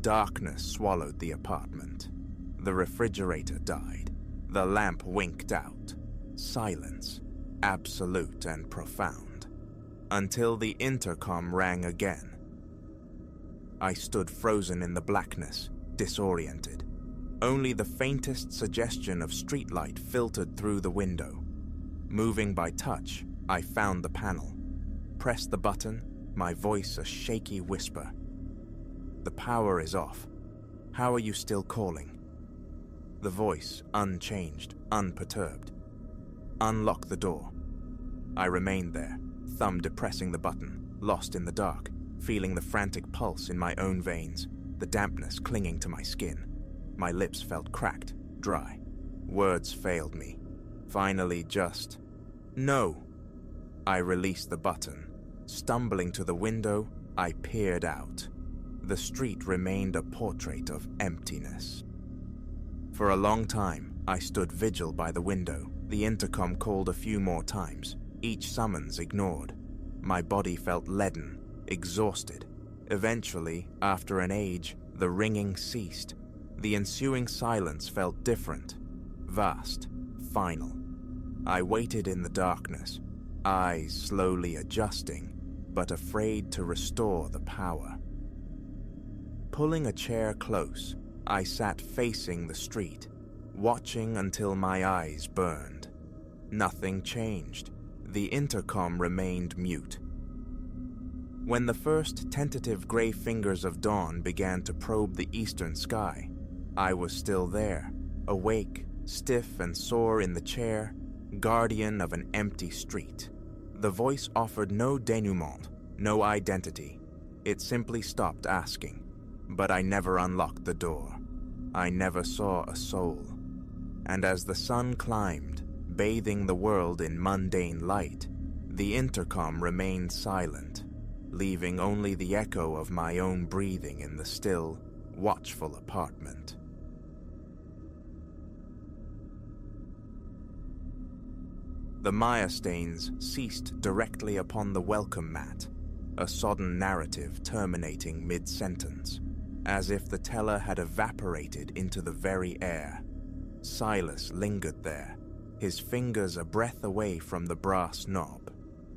Darkness swallowed the apartment. The refrigerator died. The lamp winked out. Silence, absolute and profound, until the intercom rang again. I stood frozen in the blackness, disoriented. Only the faintest suggestion of streetlight filtered through the window. Moving by touch, I found the panel. Pressed the button, my voice a shaky whisper. "The power is off. How are you still calling?" The voice, unchanged, unperturbed. "Unlock the door." I remained there, thumb depressing the button, lost in the dark, feeling the frantic pulse in my own veins, the dampness clinging to my skin. My lips felt cracked, dry. Words failed me. Finally, just, "No." I released the button. Stumbling to the window, I peered out. The street remained a portrait of emptiness. For a long time, I stood vigil by the window. The intercom called a few more times, each summons ignored. My body felt leaden, exhausted. Eventually, after an age, the ringing ceased. The ensuing silence felt different, vast, final. I waited in the darkness, eyes slowly adjusting, but afraid to restore the power. Pulling a chair close, I sat facing the street, watching until my eyes burned. Nothing changed. The intercom remained mute. When the first tentative gray fingers of dawn began to probe the eastern sky, I was still there, awake, stiff and sore in the chair, guardian of an empty street. The voice offered no denouement, no identity. It simply stopped asking. But I never unlocked the door. I never saw a soul. And as the sun climbed, bathing the world in mundane light, the intercom remained silent, leaving only the echo of my own breathing in the still, watchful apartment. The Maya stains ceased directly upon the welcome mat, a sodden narrative terminating mid-sentence, as if the teller had evaporated into the very air. Silas lingered there, his fingers a breath away from the brass knob,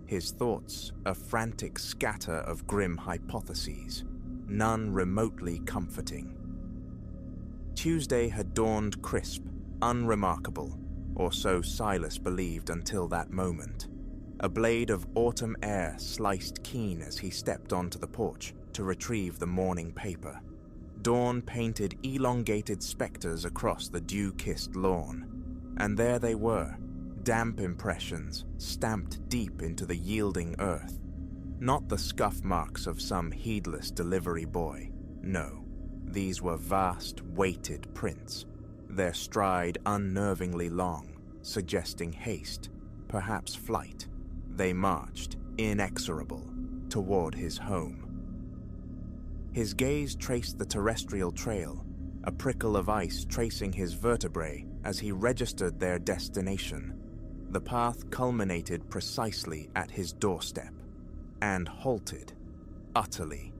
his thoughts a frantic scatter of grim hypotheses, none remotely comforting. Tuesday had dawned crisp, unremarkable, or so Silas believed until that moment. A blade of autumn air sliced keen as he stepped onto the porch to retrieve the morning paper. Dawn painted elongated specters across the dew-kissed lawn, and there they were, damp impressions stamped deep into the yielding earth. Not the scuff marks of some heedless delivery boy, no. These were vast, weighted prints, their stride unnervingly long, suggesting haste, perhaps flight. They marched, inexorable, toward his home. His gaze traced the terrestrial trail, a prickle of ice tracing his vertebrae as he registered their destination. The path culminated precisely at his doorstep, and halted, utterly,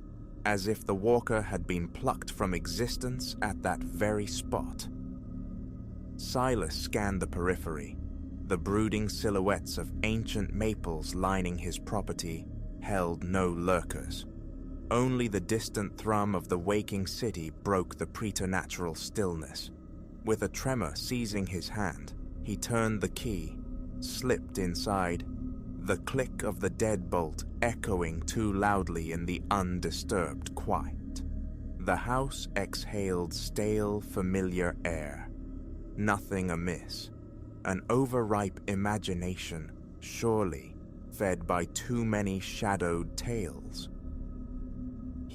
as if the walker had been plucked from existence at that very spot. Silas scanned the periphery. The brooding silhouettes of ancient maples lining his property held no lurkers. Only the distant thrum of the waking city broke the preternatural stillness. With a tremor seizing his hand, he turned the key, slipped inside, the click of the deadbolt echoing too loudly in the undisturbed quiet. The house exhaled stale, familiar air. Nothing amiss. An overripe imagination, surely, fed by too many shadowed tales.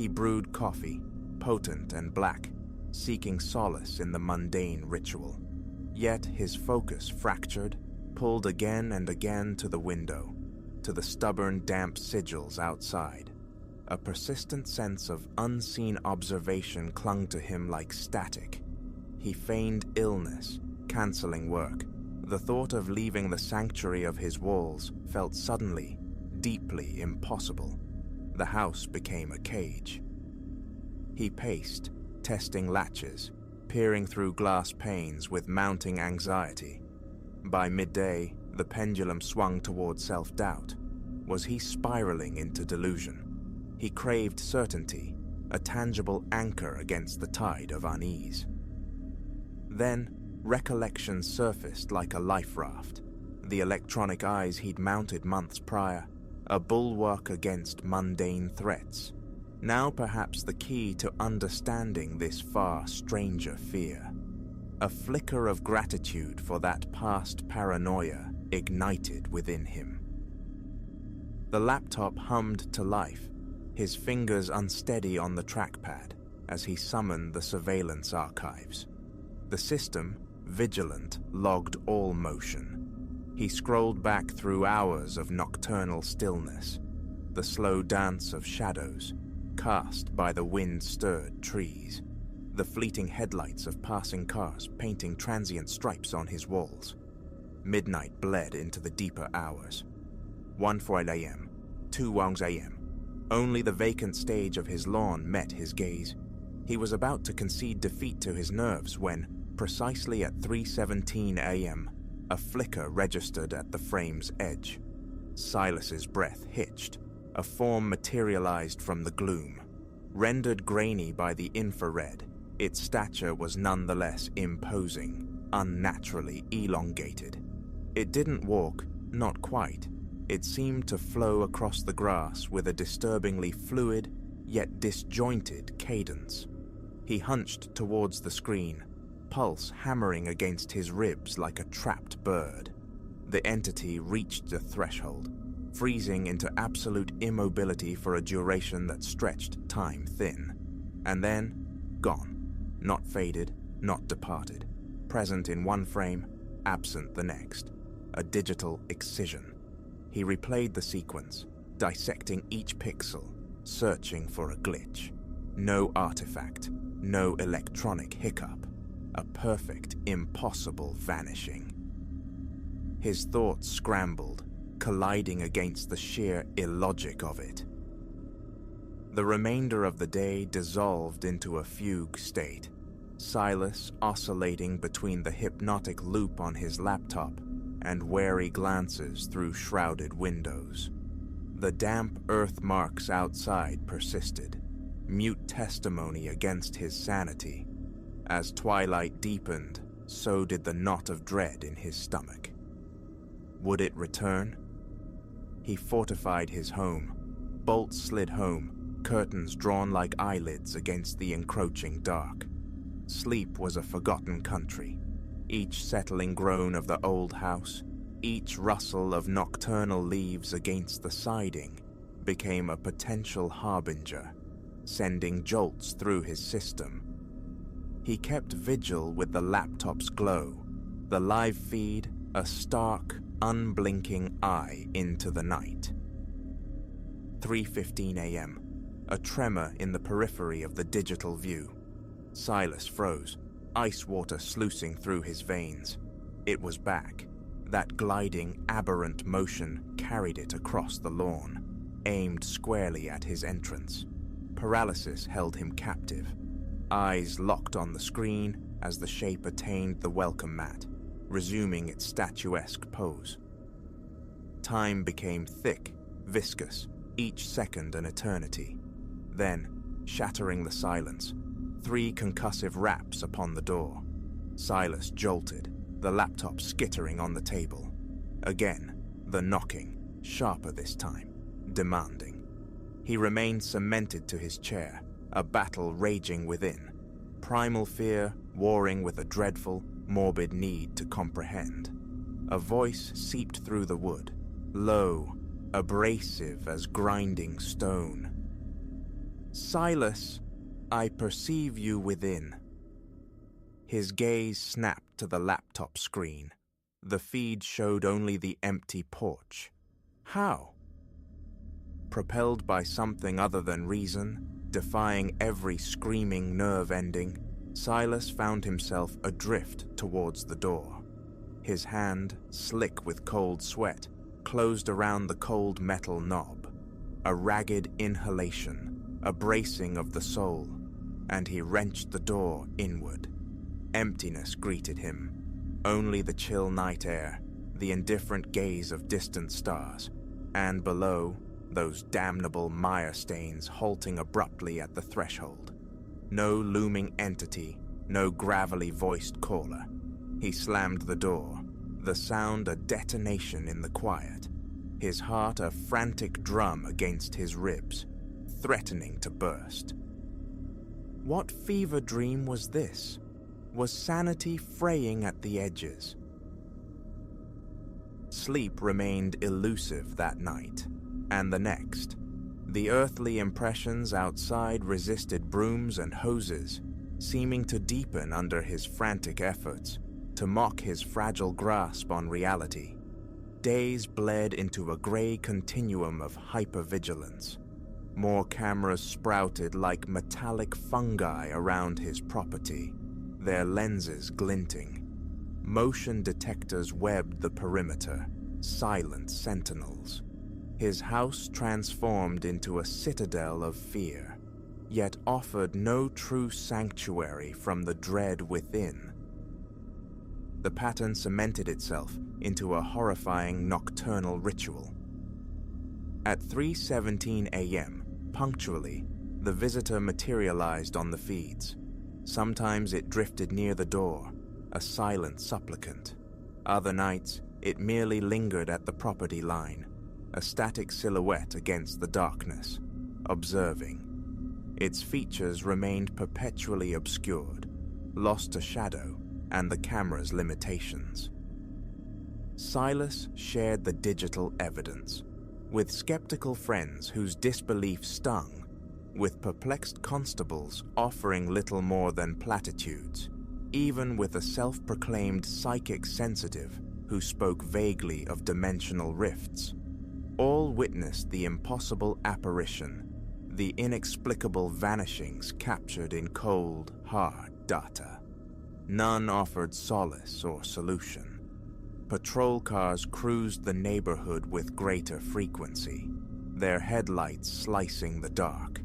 He brewed coffee, potent and black, seeking solace in the mundane ritual. Yet his focus fractured, pulled again and again to the window, to the stubborn damp sigils outside. A persistent sense of unseen observation clung to him like static. He feigned illness, canceling work. The thought of leaving the sanctuary of his walls felt suddenly, deeply impossible. The house became a cage. He paced, testing latches, peering through glass panes with mounting anxiety. By midday, the pendulum swung toward self-doubt. Was he spiraling into delusion? He craved certainty, a tangible anchor against the tide of unease. Then, recollection surfaced like a life raft. The electronic eyes he'd mounted months prior, a bulwark against mundane threats. Now perhaps the key to understanding this far stranger fear. A flicker of gratitude for that past paranoia ignited within him. The laptop hummed to life, his fingers unsteady on the trackpad as he summoned the surveillance archives. The system, vigilant, logged all motion. He scrolled back through hours of nocturnal stillness, the slow dance of shadows, cast by the wind-stirred trees, the fleeting headlights of passing cars painting transient stripes on his walls. Midnight bled into the deeper hours. 1:40 a.m., 2:00 a.m. Only the vacant stage of his lawn met his gaze. He was about to concede defeat to his nerves when, precisely at 3:17 a.m., a flicker registered at the frame's edge. Silas's breath hitched. A form materialized from the gloom. Rendered grainy by the infrared, its stature was nonetheless imposing, unnaturally elongated. It didn't walk, not quite. It seemed to flow across the grass with a disturbingly fluid, yet disjointed cadence. He hunched towards the screen, pulse hammering against his ribs like a trapped bird. The entity reached the threshold, freezing into absolute immobility for a duration that stretched time thin. And then, gone. Not faded, not departed. Present in one frame, absent the next. A digital excision. He replayed the sequence, dissecting each pixel, searching for a glitch. No artifact, no electronic hiccup. A perfect, impossible vanishing. His thoughts scrambled, colliding against the sheer illogic of it. The remainder of the day dissolved into a fugue state, Silas oscillating between the hypnotic loop on his laptop and wary glances through shrouded windows. The damp earth marks outside persisted, mute testimony against his sanity. As twilight deepened, so did the knot of dread in his stomach. Would it return? He fortified his home. Bolts slid home, curtains drawn like eyelids against the encroaching dark. Sleep was a forgotten country. Each settling groan of the old house, each rustle of nocturnal leaves against the siding, became a potential harbinger, sending jolts through his system. He kept vigil with the laptop's glow, the live feed a stark, unblinking eye into the night. 3:15 a.m., a tremor in the periphery of the digital view. Silas froze, ice water sluicing through his veins. It was back. That gliding, aberrant motion carried it across the lawn, aimed squarely at his entrance. Paralysis held him captive. Eyes locked on the screen as the shape attained the welcome mat, resuming its statuesque pose. Time became thick, viscous, each second an eternity. Then, shattering the silence, 3 concussive raps upon the door. Silas jolted, the laptop skittering on the table. Again, the knocking, sharper this time, demanding. He remained cemented to his chair, a battle raging within. Primal fear warring with a dreadful, morbid need to comprehend. A voice seeped through the wood, low, abrasive as grinding stone. "Silas, I perceive you within." His gaze snapped to the laptop screen. The feed showed only the empty porch. How? Propelled by something other than reason, defying every screaming nerve ending, Silas found himself adrift towards the door. His hand, slick with cold sweat, closed around the cold metal knob. A ragged inhalation, a bracing of the soul, and he wrenched the door inward. Emptiness greeted him. Only the chill night air, the indifferent gaze of distant stars, and below, those damnable mire stains halting abruptly at the threshold. No looming entity, no gravelly-voiced caller. He slammed the door, the sound a detonation in the quiet, his heart a frantic drum against his ribs, threatening to burst. What fever dream was this? Was sanity fraying at the edges? Sleep remained elusive that night, and the next. The earthly impressions outside resisted brooms and hoses, seeming to deepen under his frantic efforts, to mock his fragile grasp on reality. Days bled into a gray continuum of hypervigilance. More cameras sprouted like metallic fungi around his property, their lenses glinting. Motion detectors webbed the perimeter, silent sentinels. His house transformed into a citadel of fear, yet offered no true sanctuary from the dread within. The pattern cemented itself into a horrifying nocturnal ritual. At 3:17 a.m., punctually, the visitor materialized on the feeds. Sometimes it drifted near the door, a silent supplicant. Other nights, it merely lingered at the property line, a static silhouette against the darkness, observing. Its features remained perpetually obscured, lost to shadow and the camera's limitations. Silas shared the digital evidence, with skeptical friends whose disbelief stung, with perplexed constables offering little more than platitudes, even with a self-proclaimed psychic sensitive who spoke vaguely of dimensional rifts. All witnessed the impossible apparition, the inexplicable vanishings captured in cold, hard data. None offered solace or solution. Patrol cars cruised the neighborhood with greater frequency, their headlights slicing the dark,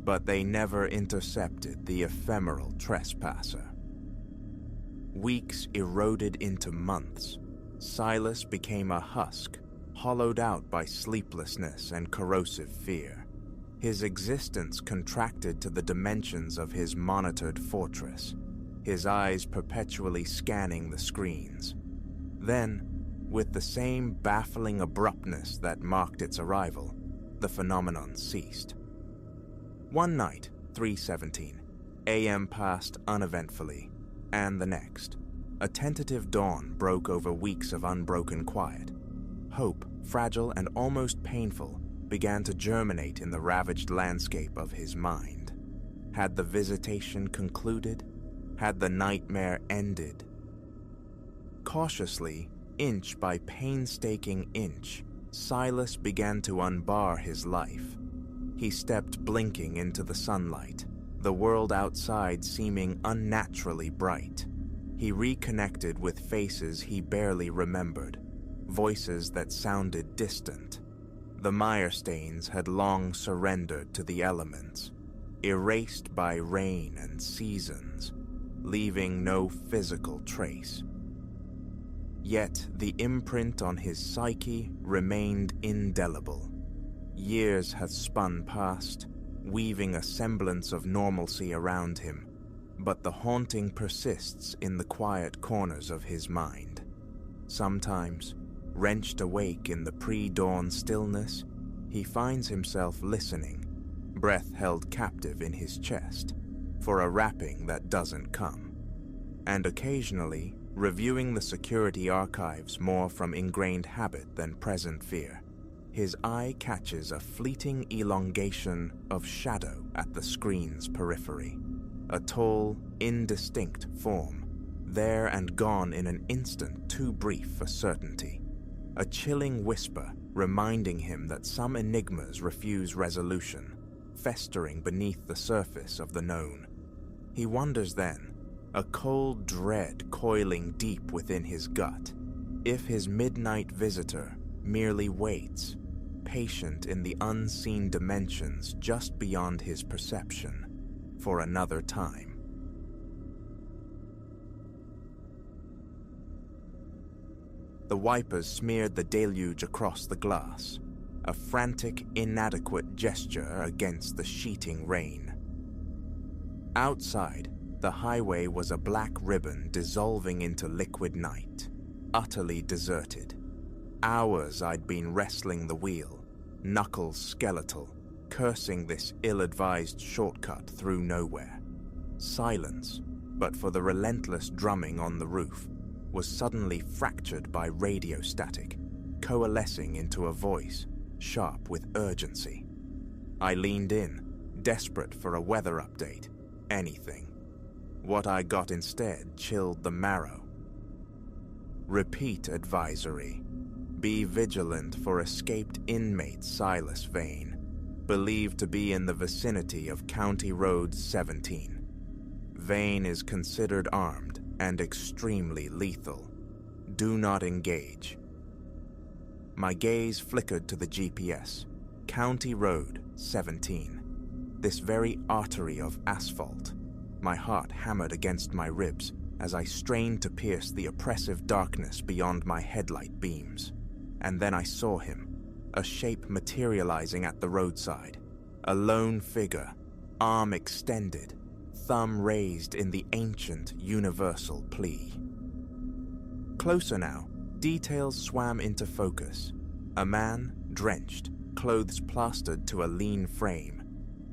but they never intercepted the ephemeral trespasser. Weeks eroded into months. Silas became a husk, hollowed out by sleeplessness and corrosive fear. His existence contracted to the dimensions of his monitored fortress, his eyes perpetually scanning the screens. Then, with the same baffling abruptness that marked its arrival, the phenomenon ceased. One night, 3:17 a.m. passed uneventfully, and the next. A tentative dawn broke over weeks of unbroken quiet. Hope, fragile and almost painful, began to germinate in the ravaged landscape of his mind. Had the visitation concluded? Had the nightmare ended? Cautiously, inch by painstaking inch, Silas began to unbar his life. He stepped blinking into the sunlight, the world outside seeming unnaturally bright. He reconnected with faces he barely remembered, voices that sounded distant. The mire stains had long surrendered to the elements, erased by rain and seasons, leaving no physical trace. Yet the imprint on his psyche remained indelible. Years had spun past, weaving a semblance of normalcy around him, but the haunting persists in the quiet corners of his mind. Sometimes, wrenched awake in the pre-dawn stillness, he finds himself listening, breath held captive in his chest, for a rapping that doesn't come, and occasionally reviewing the security archives more from ingrained habit than present fear. his eye catches a fleeting elongation of shadow at the screen's periphery. A tall, indistinct form, there and gone in an instant too brief for certainty. A chilling whisper reminding him that some enigmas refuse resolution, festering beneath the surface of the known. He wonders then, a cold dread coiling deep within his gut, if his midnight visitor merely waits, patient in the unseen dimensions just beyond his perception, for another time. The wipers smeared the deluge across the glass, a frantic, inadequate gesture against the sheeting rain. Outside, the highway was a black ribbon dissolving into liquid night, utterly deserted. Hours I'd been wrestling the wheel, knuckles skeletal, cursing this ill-advised shortcut through nowhere. Silence, but for the relentless drumming on the roof, was suddenly fractured by radio static, coalescing into a voice, sharp with urgency. I leaned in, desperate for a weather update, anything. What I got instead chilled the marrow. Repeat advisory. Be vigilant for escaped inmate Silas Vane, believed to be in the vicinity of County Road 17. Vane is considered armed and extremely lethal. Do not engage. My gaze flickered to the GPS. County Road 17. This very artery of asphalt. My heart hammered against my ribs as I strained to pierce the oppressive darkness beyond my headlight beams. And then I saw him, a shape materializing at the roadside. A lone figure, arm extended, thumb raised in the ancient universal plea. Closer now, details swam into focus. A man, drenched, clothes plastered to a lean frame.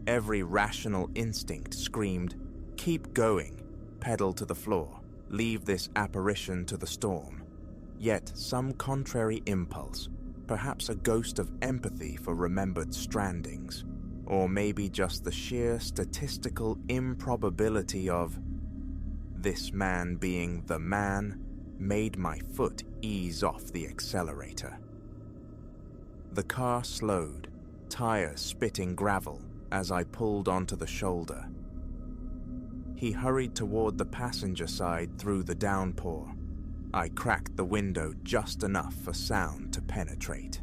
Every rational instinct screamed, "Keep going, pedal to the floor, leave this apparition to the storm." Yet some contrary impulse, perhaps a ghost of empathy for remembered strandings, or maybe just the sheer statistical improbability of this man being the man, made my foot ease off the accelerator. The car slowed, tires spitting gravel as I pulled onto the shoulder. He hurried toward the passenger side through the downpour. I cracked the window just enough for sound to penetrate.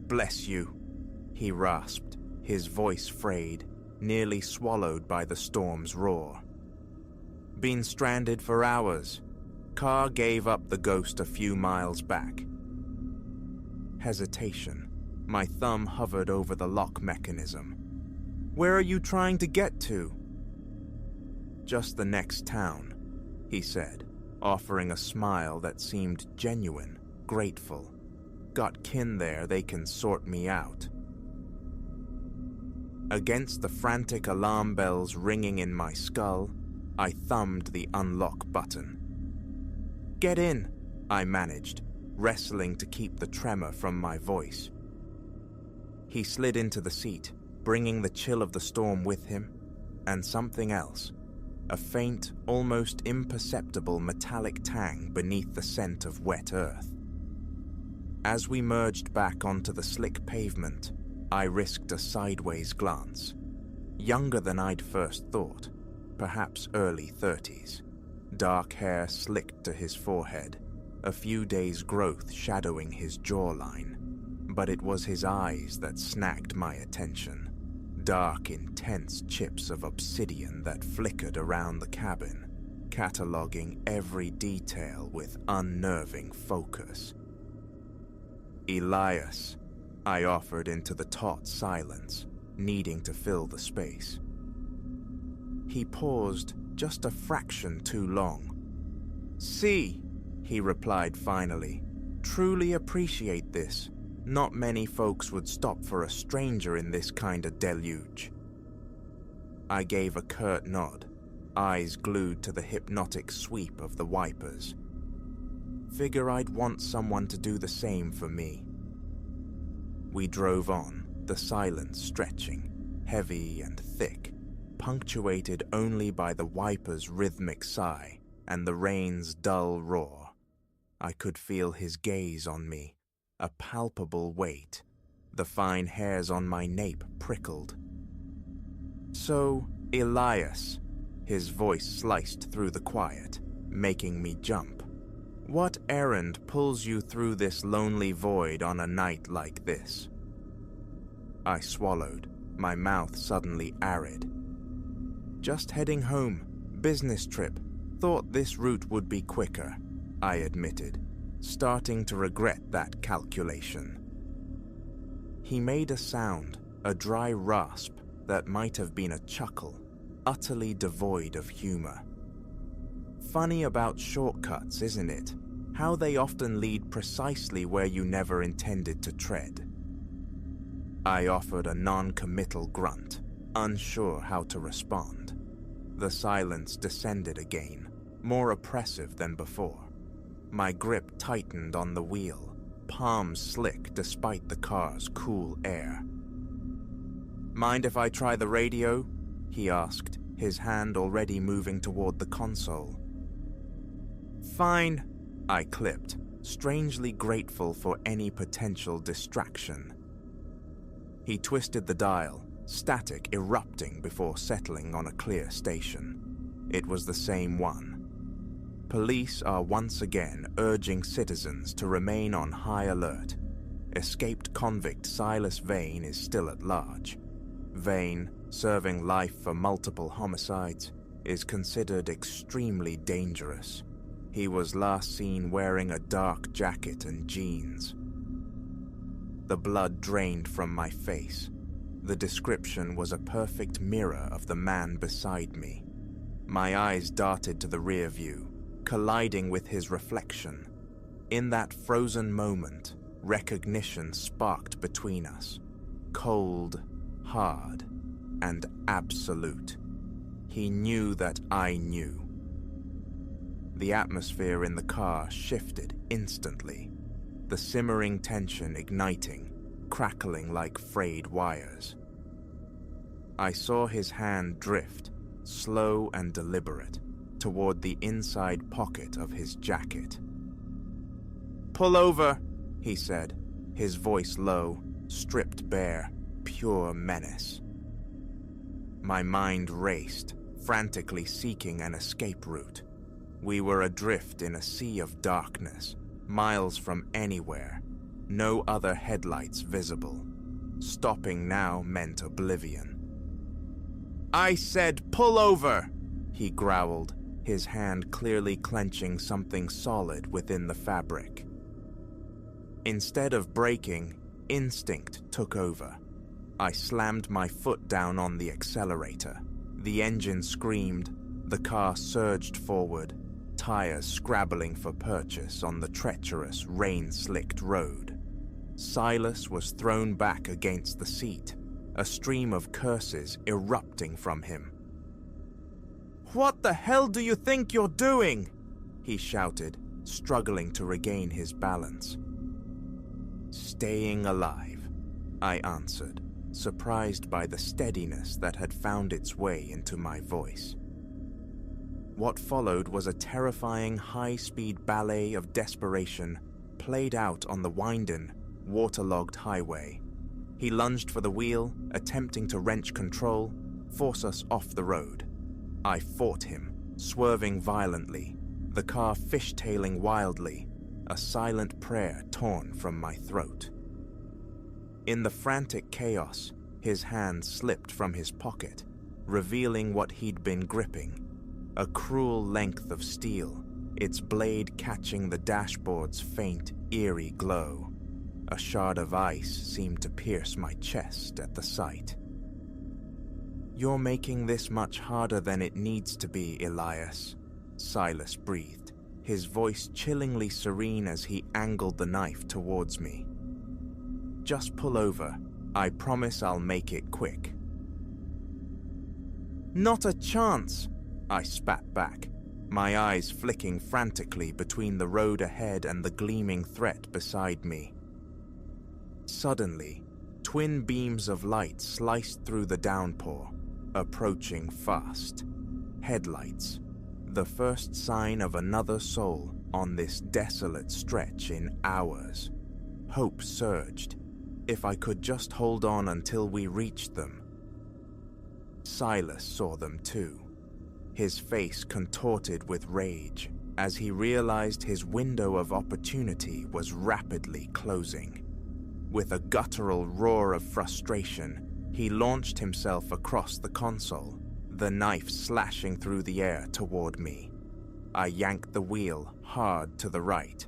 "Bless you," he rasped, his voice frayed, nearly swallowed by the storm's roar. "Been stranded for hours. Car gave up the ghost a few miles back." Hesitation. My thumb hovered over the lock mechanism. "Where are you trying to get to?" "Just the next town," he said, offering a smile that seemed genuine, grateful. "Got kin there, they can sort me out." Against the frantic alarm bells ringing in my skull, I thumbed the unlock button. "Get in," I managed, wrestling to keep the tremor from my voice. He slid into the seat, bringing the chill of the storm with him, and something else, a faint, almost imperceptible metallic tang beneath the scent of wet earth. As we merged back onto the slick pavement, I risked a sideways glance. Younger than I'd first thought, perhaps early 30s. Dark hair slicked to his forehead, a few days' growth shadowing his jawline. But it was his eyes that snagged my attention. Dark, intense chips of obsidian that flickered around the cabin, cataloging every detail with unnerving focus. "Elias," I offered into the taut silence, needing to fill the space. He paused just a fraction too long. "See," he replied finally, "truly appreciate this. Not many folks would stop for a stranger in this kind of deluge." I gave a curt nod, eyes glued to the hypnotic sweep of the wipers. Figure I'd want someone to do the same for me. We drove on, the silence stretching, heavy and thick, punctuated only by the wiper's rhythmic sigh and the rain's dull roar. I could feel his gaze on me, a palpable weight. The fine hairs on my nape prickled. "So, Elias," his voice sliced through the quiet, making me jump. "What errand pulls you through this lonely void on a night like this?" I swallowed, my mouth suddenly arid. "Just heading home, business trip. Thought this route would be quicker," I admitted, starting to regret that calculation. He made a sound, a dry rasp that might have been a chuckle, utterly devoid of humor. "Funny about shortcuts, isn't it? How they often lead precisely where you never intended to tread." I offered a non-committal grunt, unsure how to respond. The silence descended again, more oppressive than before. My grip tightened on the wheel, palms slick despite the car's cool air. "Mind if I try the radio?" he asked, his hand already moving toward the console. "Fine," I clipped, strangely grateful for any potential distraction. He twisted the dial, static erupting before settling on a clear station. It was the same one. Police are once again urging citizens to remain on high alert. Escaped convict Silas Vane is still at large. Vane, serving life for multiple homicides, is considered extremely dangerous. He was last seen wearing a dark jacket and jeans. The blood drained from my face. The description was a perfect mirror of the man beside me. My eyes darted to the rear view, colliding with his reflection. In that frozen moment, recognition sparked between us. Cold, hard, and absolute. He knew that I knew. The atmosphere in the car shifted instantly, the simmering tension igniting, crackling like frayed wires. I saw his hand drift, slow and deliberate, toward the inside pocket of his jacket. "Pull over," he said, his voice low, stripped bare, pure menace. My mind raced, frantically seeking an escape route. We were adrift in a sea of darkness, miles from anywhere, no other headlights visible. Stopping now meant oblivion. "I said pull over!" he growled, his hand clearly clenching something solid within the fabric. Instead of braking, instinct took over. I slammed my foot down on the accelerator. The engine screamed, the car surged forward, tires scrabbling for purchase on the treacherous, rain-slicked road. Silas was thrown back against the seat, a stream of curses erupting from him. "What the hell do you think you're doing?" he shouted, struggling to regain his balance. "Staying alive," I answered, surprised by the steadiness that had found its way into my voice. What followed was a terrifying high-speed ballet of desperation played out on the winding, waterlogged highway. He lunged for the wheel, attempting to wrench control, force us off the road. I fought him, swerving violently, the car fishtailing wildly, a silent prayer torn from my throat. In the frantic chaos, his hand slipped from his pocket, revealing what he'd been gripping, a cruel length of steel, its blade catching the dashboard's faint, eerie glow. A shard of ice seemed to pierce my chest at the sight. "You're making this much harder than it needs to be, Elias," Silas breathed, his voice chillingly serene as he angled the knife towards me. "Just pull over. I promise I'll make it quick." "Not a chance," I spat back, my eyes flicking frantically between the road ahead and the gleaming threat beside me. Suddenly, twin beams of light sliced through the downpour, approaching fast. Headlights, the first sign of another soul on this desolate stretch in hours. Hope surged. If I could just hold on until we reached them. Silas saw them too, his face contorted with rage as he realized his window of opportunity was rapidly closing. With a guttural roar of frustration, he launched himself across the console, the knife slashing through the air toward me. I yanked the wheel hard to the right.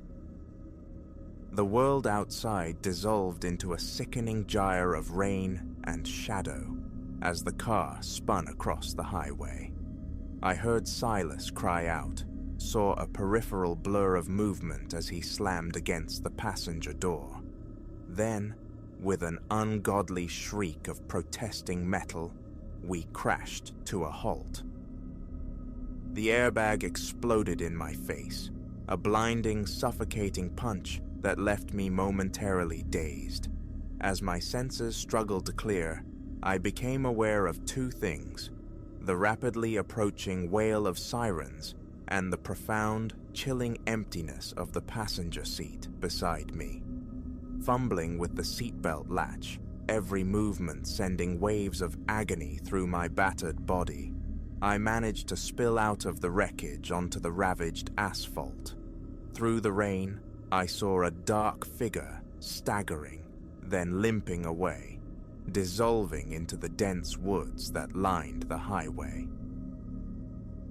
The world outside dissolved into a sickening gyre of rain and shadow as the car spun across the highway. I heard Silas cry out, saw a peripheral blur of movement as he slammed against the passenger door. Then, with an ungodly shriek of protesting metal, we crashed to a halt. The airbag exploded in my face, a blinding, suffocating punch that left me momentarily dazed. As my senses struggled to clear, I became aware of two things: the rapidly approaching wail of sirens and the profound, chilling emptiness of the passenger seat beside me. Fumbling with the seatbelt latch, every movement sending waves of agony through my battered body, I managed to spill out of the wreckage onto the ravaged asphalt. Through the rain, I saw a dark figure staggering, then limping away, dissolving into the dense woods that lined the highway.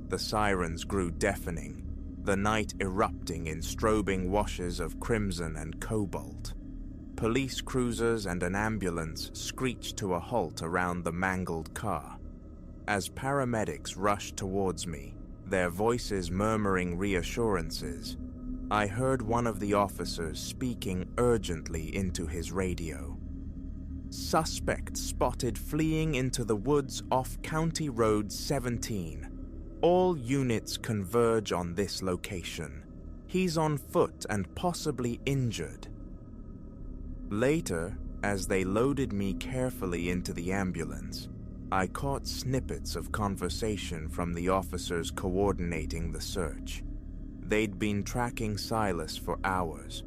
The sirens grew deafening, the night erupting in strobing washes of crimson and cobalt. Police cruisers and an ambulance screeched to a halt around the mangled car. As paramedics rushed towards me, their voices murmuring reassurances, I heard one of the officers speaking urgently into his radio. "Suspect spotted fleeing into the woods off County Road 17. All units converge on this location. He's on foot and possibly injured." Later, as they loaded me carefully into the ambulance, I caught snippets of conversation from the officers coordinating the search. They'd been tracking Silas for hours,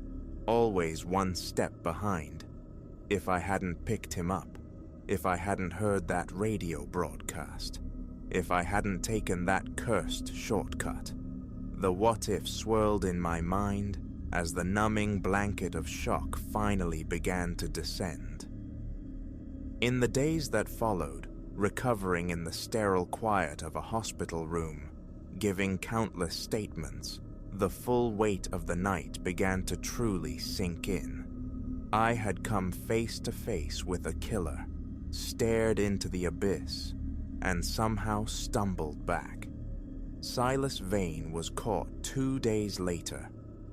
always one step behind. If I hadn't picked him up, if I hadn't heard that radio broadcast, if I hadn't taken that cursed shortcut, the what-if swirled in my mind as the numbing blanket of shock finally began to descend. In the days that followed, recovering in the sterile quiet of a hospital room, giving countless statements, the full weight of the night began to truly sink in. I had come face to face with a killer, stared into the abyss, and somehow stumbled back. Silas Vane was caught 2 days later,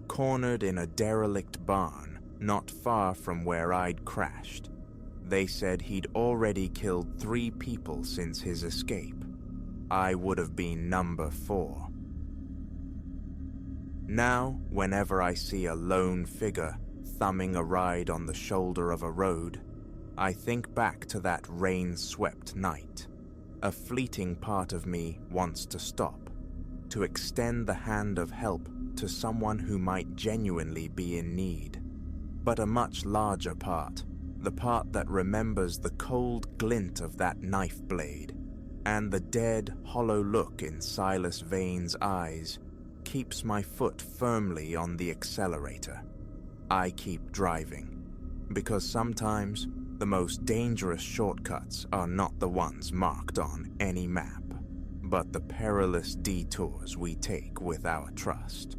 cornered in a derelict barn not far from where I'd crashed. They said he'd already killed 3 people since his escape. I would have been number 4. Now, whenever I see a lone figure thumbing a ride on the shoulder of a road, I think back to that rain-swept night. A fleeting part of me wants to stop, to extend the hand of help to someone who might genuinely be in need. But a much larger part, the part that remembers the cold glint of that knife blade and the dead, hollow look in Silas Vane's eyes, keeps my foot firmly on the accelerator. I keep driving, because sometimes the most dangerous shortcuts are not the ones marked on any map, but the perilous detours we take with our trust.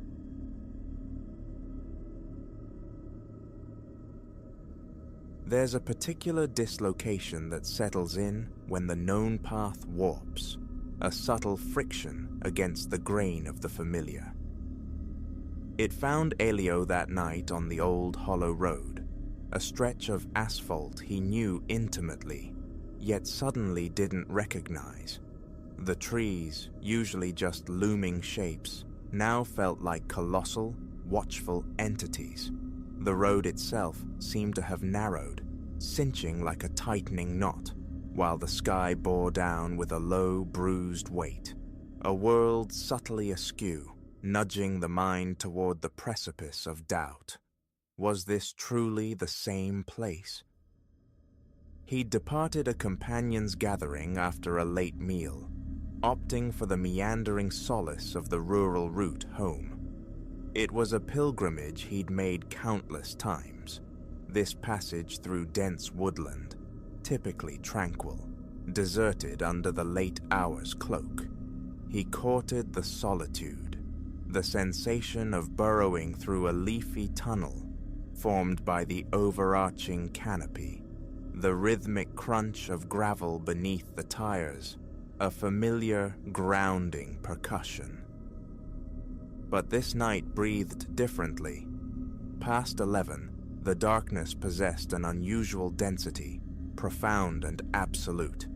There's a particular dislocation that settles in when the known path warps, a subtle friction against the grain of the familiar. It found Elio that night on the old hollow road, a stretch of asphalt he knew intimately, yet suddenly didn't recognize. The trees, usually just looming shapes, now felt like colossal, watchful entities. The road itself seemed to have narrowed, cinching like a tightening knot, while the sky bore down with a low, bruised weight. A world subtly askew, nudging the mind toward the precipice of doubt. Was this truly the same place? He'd departed a companion's gathering after a late meal, opting for the meandering solace of the rural route home. It was a pilgrimage he'd made countless times, this passage through dense woodland, typically tranquil, deserted under the late hour's cloak. He courted the solitude, the sensation of burrowing through a leafy tunnel formed by the overarching canopy, the rhythmic crunch of gravel beneath the tires, a familiar, grounding percussion. But this night breathed differently. Past 11, the darkness possessed an unusual density, profound and absolute.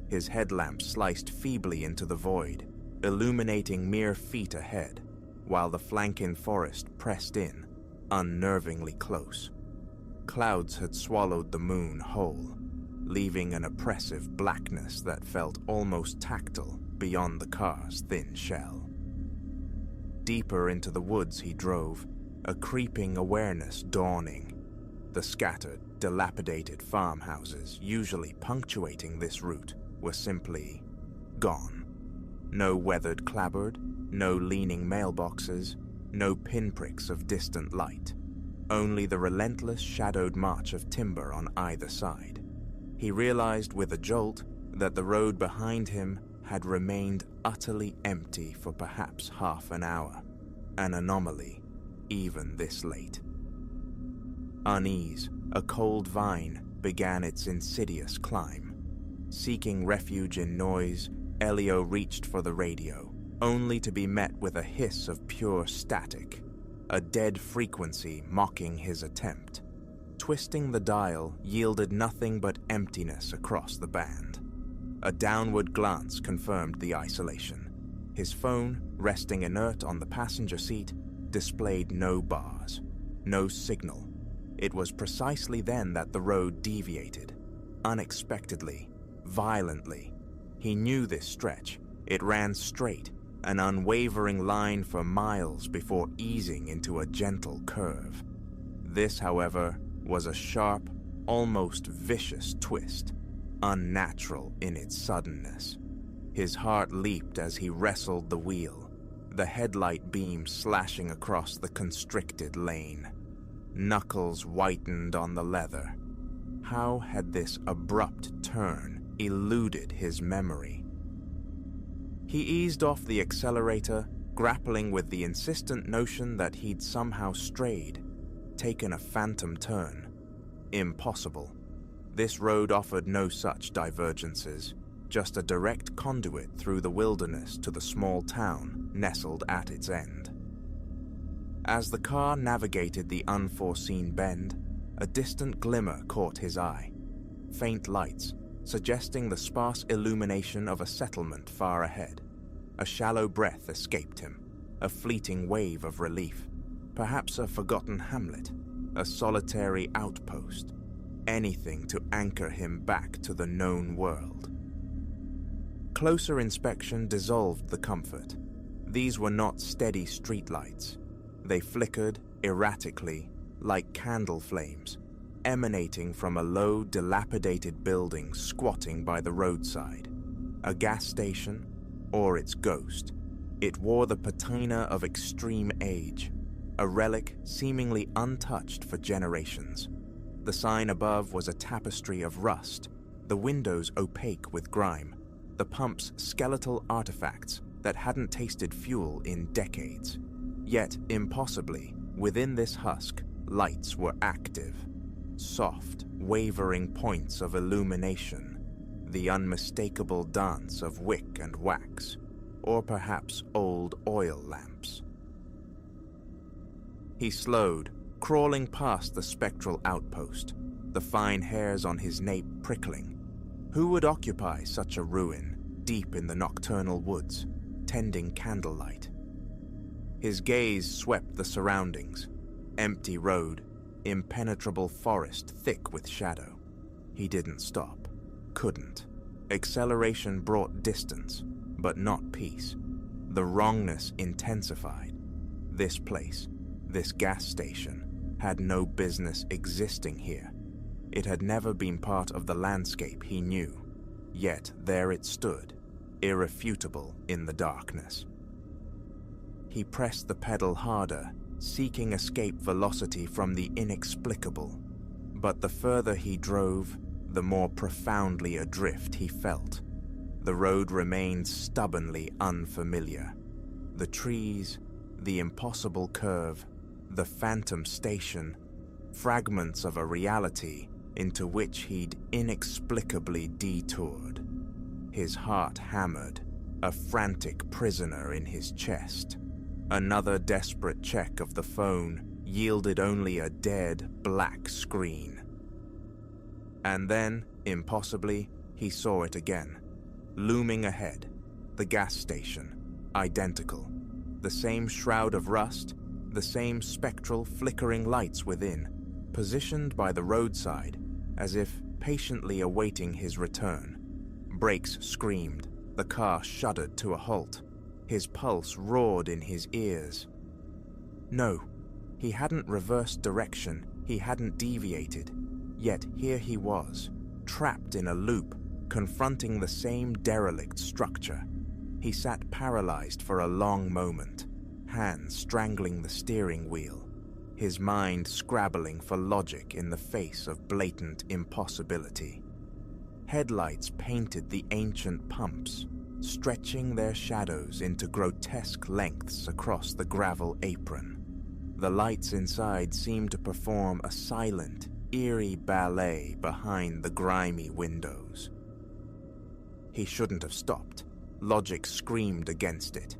His headlamp sliced feebly into the void, illuminating mere feet ahead, while the flanking forest pressed in, unnervingly close. Clouds had swallowed the moon whole, leaving an oppressive blackness that felt almost tactile beyond the car's thin shell. Deeper into the woods he drove, a creeping awareness dawning. The scattered, dilapidated farmhouses usually punctuating this route were simply gone. No weathered clapboard, no leaning mailboxes, no pinpricks of distant light. Only the relentless shadowed march of timber on either side. He realized with a jolt that the road behind him had remained utterly empty for perhaps half an hour, an anomaly even this late. Unease, a cold vine, began its insidious climb. Seeking refuge in noise, Elio reached for the radio, only to be met with a hiss of pure static, a dead frequency mocking his attempt. Twisting the dial yielded nothing but emptiness across the band. A downward glance confirmed the isolation. His phone, resting inert on the passenger seat, displayed no bars, no signal. It was precisely then that the road deviated, unexpectedly, violently. He knew this stretch. It ran straight, an unwavering line for miles before easing into a gentle curve. This, however, was a sharp, almost vicious twist, unnatural in its suddenness. His heart leaped as he wrestled the wheel, the headlight beam slashing across the constricted lane. Knuckles whitened on the leather. How had this abrupt turn eluded his memory? He eased off the accelerator, grappling with the insistent notion that he'd somehow strayed, taken a phantom turn. Impossible. This road offered no such divergences, just a direct conduit through the wilderness to the small town nestled at its end. As the car navigated the unforeseen bend, a distant glimmer caught his eye. Faint lights, suggesting the sparse illumination of a settlement far ahead. A shallow breath escaped him, a fleeting wave of relief. Perhaps a forgotten hamlet, a solitary outpost, anything to anchor him back to the known world. Closer inspection dissolved the comfort. These were not steady streetlights. They flickered erratically, like candle flames, emanating from a low, dilapidated building squatting by the roadside. A gas station, or its ghost. It wore the patina of extreme age, a relic seemingly untouched for generations. The sign above was a tapestry of rust, the windows opaque with grime, the pumps skeletal artifacts that hadn't tasted fuel in decades. Yet, impossibly, within this husk, lights were active. Soft, wavering points of illumination, the unmistakable dance of wick and wax, or perhaps old oil lamps. He slowed, crawling past the spectral outpost, the fine hairs on his nape prickling. Who would occupy such a ruin, deep in the nocturnal woods, tending candlelight? His gaze swept the surroundings. Empty road, impenetrable forest thick with shadow. He didn't stop. Couldn't. Acceleration brought distance, but not peace. The wrongness intensified. This place, this gas station, had no business existing here. It had never been part of the landscape he knew, yet there it stood, irrefutable in the darkness. He pressed the pedal harder, seeking escape velocity from the inexplicable, but the further he drove, the more profoundly adrift he felt. The road remained stubbornly unfamiliar. The trees, the impossible curve, the phantom station, fragments of a reality into which he'd inexplicably detoured. His heart hammered, a frantic prisoner in his chest. Another desperate check of the phone yielded only a dead, black screen. And then, impossibly, he saw it again. Looming ahead, the gas station, identical. The same shroud of rust, the same spectral flickering lights within, positioned by the roadside, as if patiently awaiting his return. Brakes screamed, the car shuddered to a halt. His pulse roared in his ears. No, he hadn't reversed direction, he hadn't deviated. Yet here he was, trapped in a loop, confronting the same derelict structure. He sat paralyzed for a long moment, hands strangling the steering wheel, his mind scrabbling for logic in the face of blatant impossibility. Headlights painted the ancient pumps, stretching their shadows into grotesque lengths across the gravel apron. The lights inside seemed to perform a silent, eerie ballet behind the grimy windows. He shouldn't have stopped. Logic screamed against it.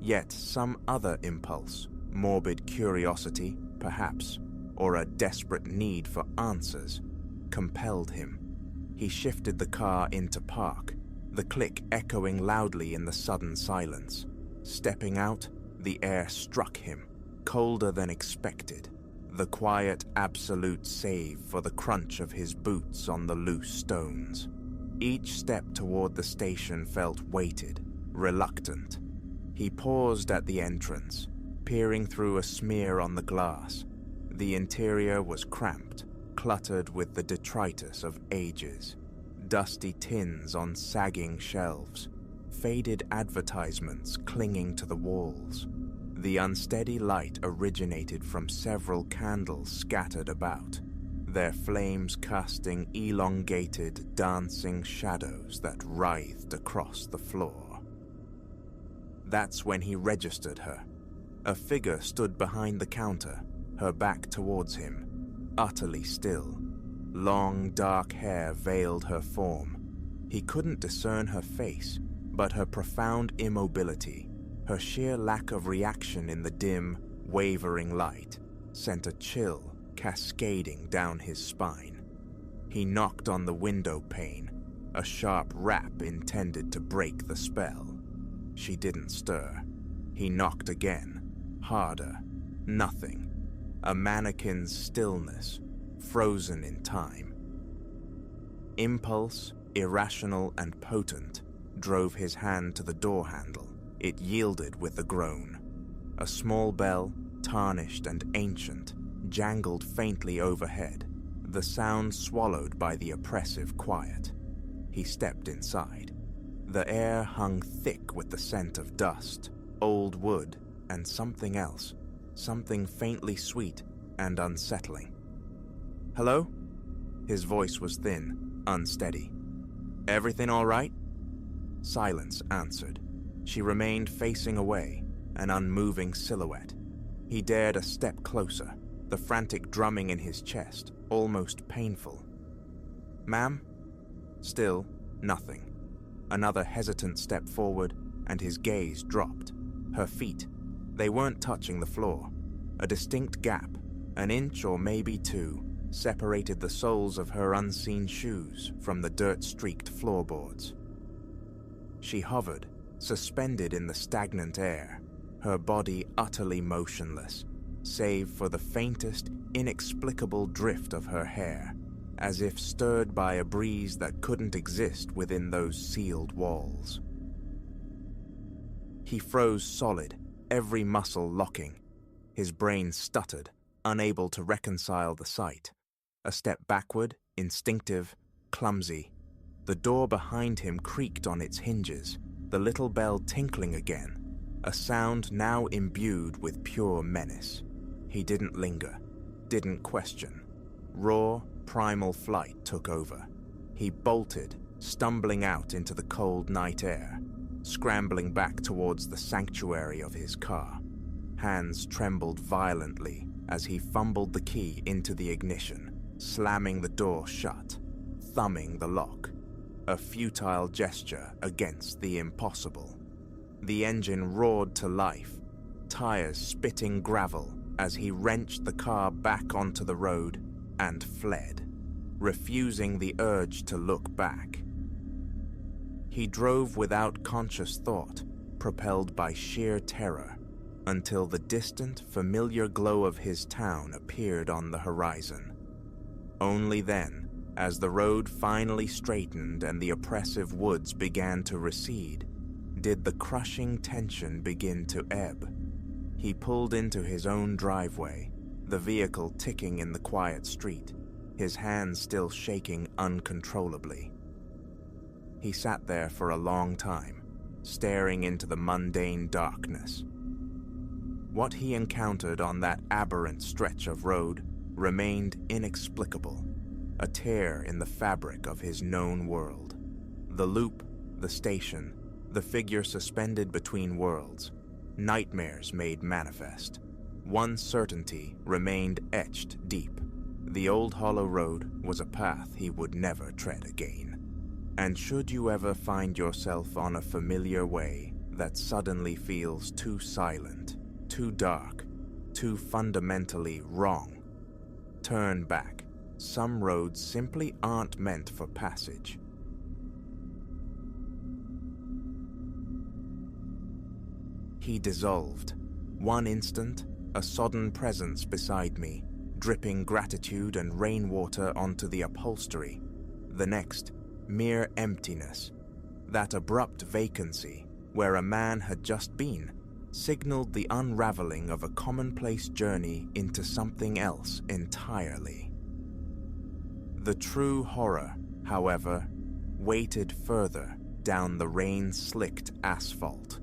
Yet some other impulse, morbid curiosity, perhaps, or a desperate need for answers, compelled him. He shifted the car into park, the click echoing loudly in the sudden silence. Stepping out, the air struck him, colder than expected, the quiet absolute save for the crunch of his boots on the loose stones. Each step toward the station felt weighted, reluctant. He paused at the entrance, peering through a smear on the glass. The interior was cramped, cluttered with the detritus of ages. Dusty tins on sagging shelves, faded advertisements clinging to the walls. The unsteady light originated from several candles scattered about, their flames casting elongated, dancing shadows that writhed across the floor. That's when he registered her. A figure stood behind the counter, her back towards him, utterly still. Long, dark hair veiled her form. He couldn't discern her face, but her profound immobility, her sheer lack of reaction in the dim, wavering light, sent a chill cascading down his spine. He knocked on the window pane, a sharp rap intended to break the spell. She didn't stir. He knocked again, harder. Nothing. A mannequin's stillness, frozen in time. Impulse, irrational and potent, drove his hand to the door handle. It yielded with a groan. A small bell, tarnished and ancient, jangled faintly overhead, the sound swallowed by the oppressive quiet. He stepped inside. The air hung thick with the scent of dust, old wood, and something else, something faintly sweet and unsettling. "Hello?" His voice was thin, unsteady. "Everything all right?" Silence answered. She remained facing away, an unmoving silhouette. He dared a step closer, the frantic drumming in his chest, almost painful. "Ma'am?" Still, nothing. Another hesitant step forward, and his gaze dropped. Her feet, they weren't touching the floor. A distinct gap, an inch or maybe two, separated the soles of her unseen shoes from the dirt-streaked floorboards. She hovered, suspended in the stagnant air, her body utterly motionless, save for the faintest, inexplicable drift of her hair, as if stirred by a breeze that couldn't exist within those sealed walls. He froze solid, every muscle locking. His brain stuttered, unable to reconcile the sight. A step backward, instinctive, clumsy. The door behind him creaked on its hinges, the little bell tinkling again, a sound now imbued with pure menace. He didn't linger, didn't question. Raw, primal flight took over. He bolted, stumbling out into the cold night air, scrambling back towards the sanctuary of his car. Hands trembled violently as he fumbled the key into the ignition, slamming the door shut, thumbing the lock. A futile gesture against the impossible. The engine roared to life, tires spitting gravel as he wrenched the car back onto the road and fled, refusing the urge to look back. He drove without conscious thought, propelled by sheer terror, until the distant, familiar glow of his town appeared on the horizon. Only then, as the road finally straightened and the oppressive woods began to recede, did the crushing tension begin to ebb. He pulled into his own driveway, the vehicle ticking in the quiet street, his hands still shaking uncontrollably. He sat there for a long time, staring into the mundane darkness. What he encountered on that aberrant stretch of road remained inexplicable, a tear in the fabric of his known world. The loop, the station, the figure suspended between worlds, nightmares made manifest. One certainty remained etched deep. The old hollow road was a path he would never tread again. And should you ever find yourself on a familiar way that suddenly feels too silent, too dark, too fundamentally wrong, turn back. Some roads simply aren't meant for passage. He dissolved. One instant, a sodden presence beside me, dripping gratitude and rainwater onto the upholstery. The next, mere emptiness. That abrupt vacancy, where a man had just been, signaled the unraveling of a commonplace journey into something else entirely. The true horror, however, waited further down the rain-slicked asphalt,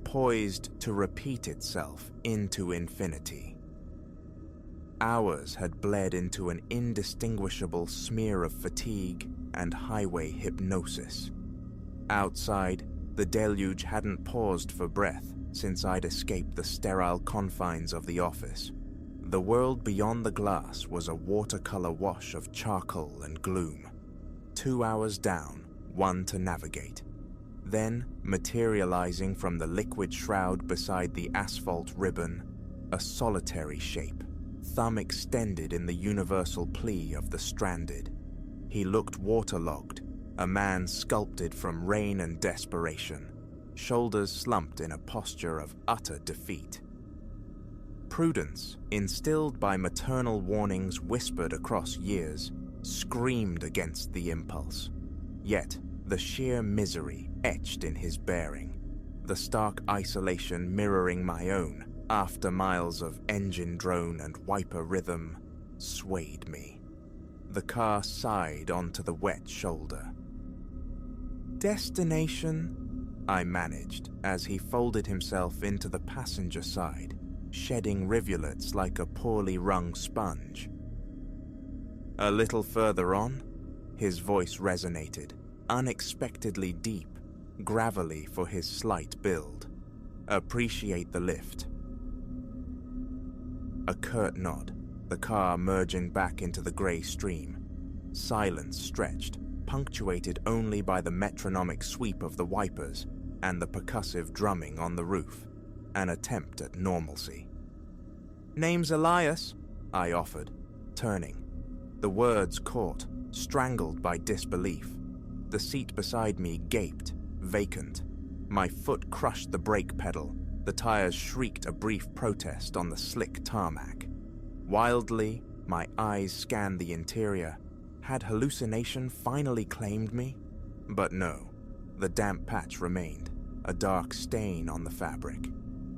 poised to repeat itself into infinity. Hours had bled into an indistinguishable smear of fatigue and highway hypnosis. Outside, the deluge hadn't paused for breath since I'd escaped the sterile confines of the office. The world beyond the glass was a watercolor wash of charcoal and gloom. 2 hours down, one to navigate. Then, materializing from the liquid shroud beside the asphalt ribbon, a solitary shape, thumb extended in the universal plea of the stranded. He looked waterlogged, a man sculpted from rain and desperation, shoulders slumped in a posture of utter defeat. Prudence, instilled by maternal warnings whispered across years, screamed against the impulse. Yet, the sheer misery etched in his bearing, the stark isolation mirroring my own, after miles of engine drone and wiper rhythm, swayed me. The car sighed onto the wet shoulder. "Destination?" I managed as he folded himself into the passenger side, shedding rivulets like a poorly wrung sponge. A little further on, his voice resonated, unexpectedly deep, gravelly for his slight build. "Appreciate the lift." A curt nod, the car merging back into the grey stream. Silence stretched, punctuated only by the metronomic sweep of the wipers and the percussive drumming on the roof. An attempt at normalcy. "Name's Elias," I offered, turning. The words caught, strangled by disbelief. The seat beside me gaped, vacant. My foot crushed the brake pedal, The tires shrieked a brief protest on the slick tarmac. Wildly, my eyes scanned the interior. Had hallucination finally claimed me? But no, the damp patch remained, a dark stain on the fabric.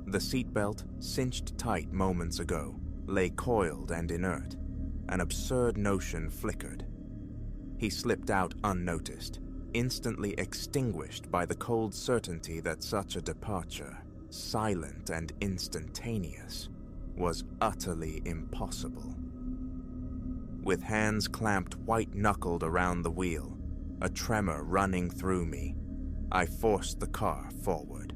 The seatbelt, cinched tight moments ago, lay coiled and inert. An absurd notion flickered. He slipped out unnoticed, instantly extinguished by the cold certainty that such a departure, silent and instantaneous, was utterly impossible. With hands clamped white-knuckled around the wheel, a tremor running through me, I forced the car forward.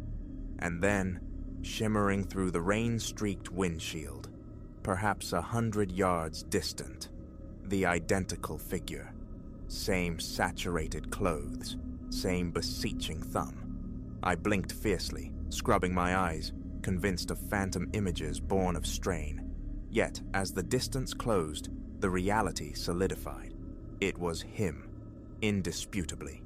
And then, shimmering through the rain-streaked windshield, perhaps 100 yards distant, the identical figure. Same saturated clothes, same beseeching thumb. I blinked fiercely, scrubbing my eyes, convinced of phantom images born of strain. Yet, as the distance closed, the reality solidified. It was him, indisputably.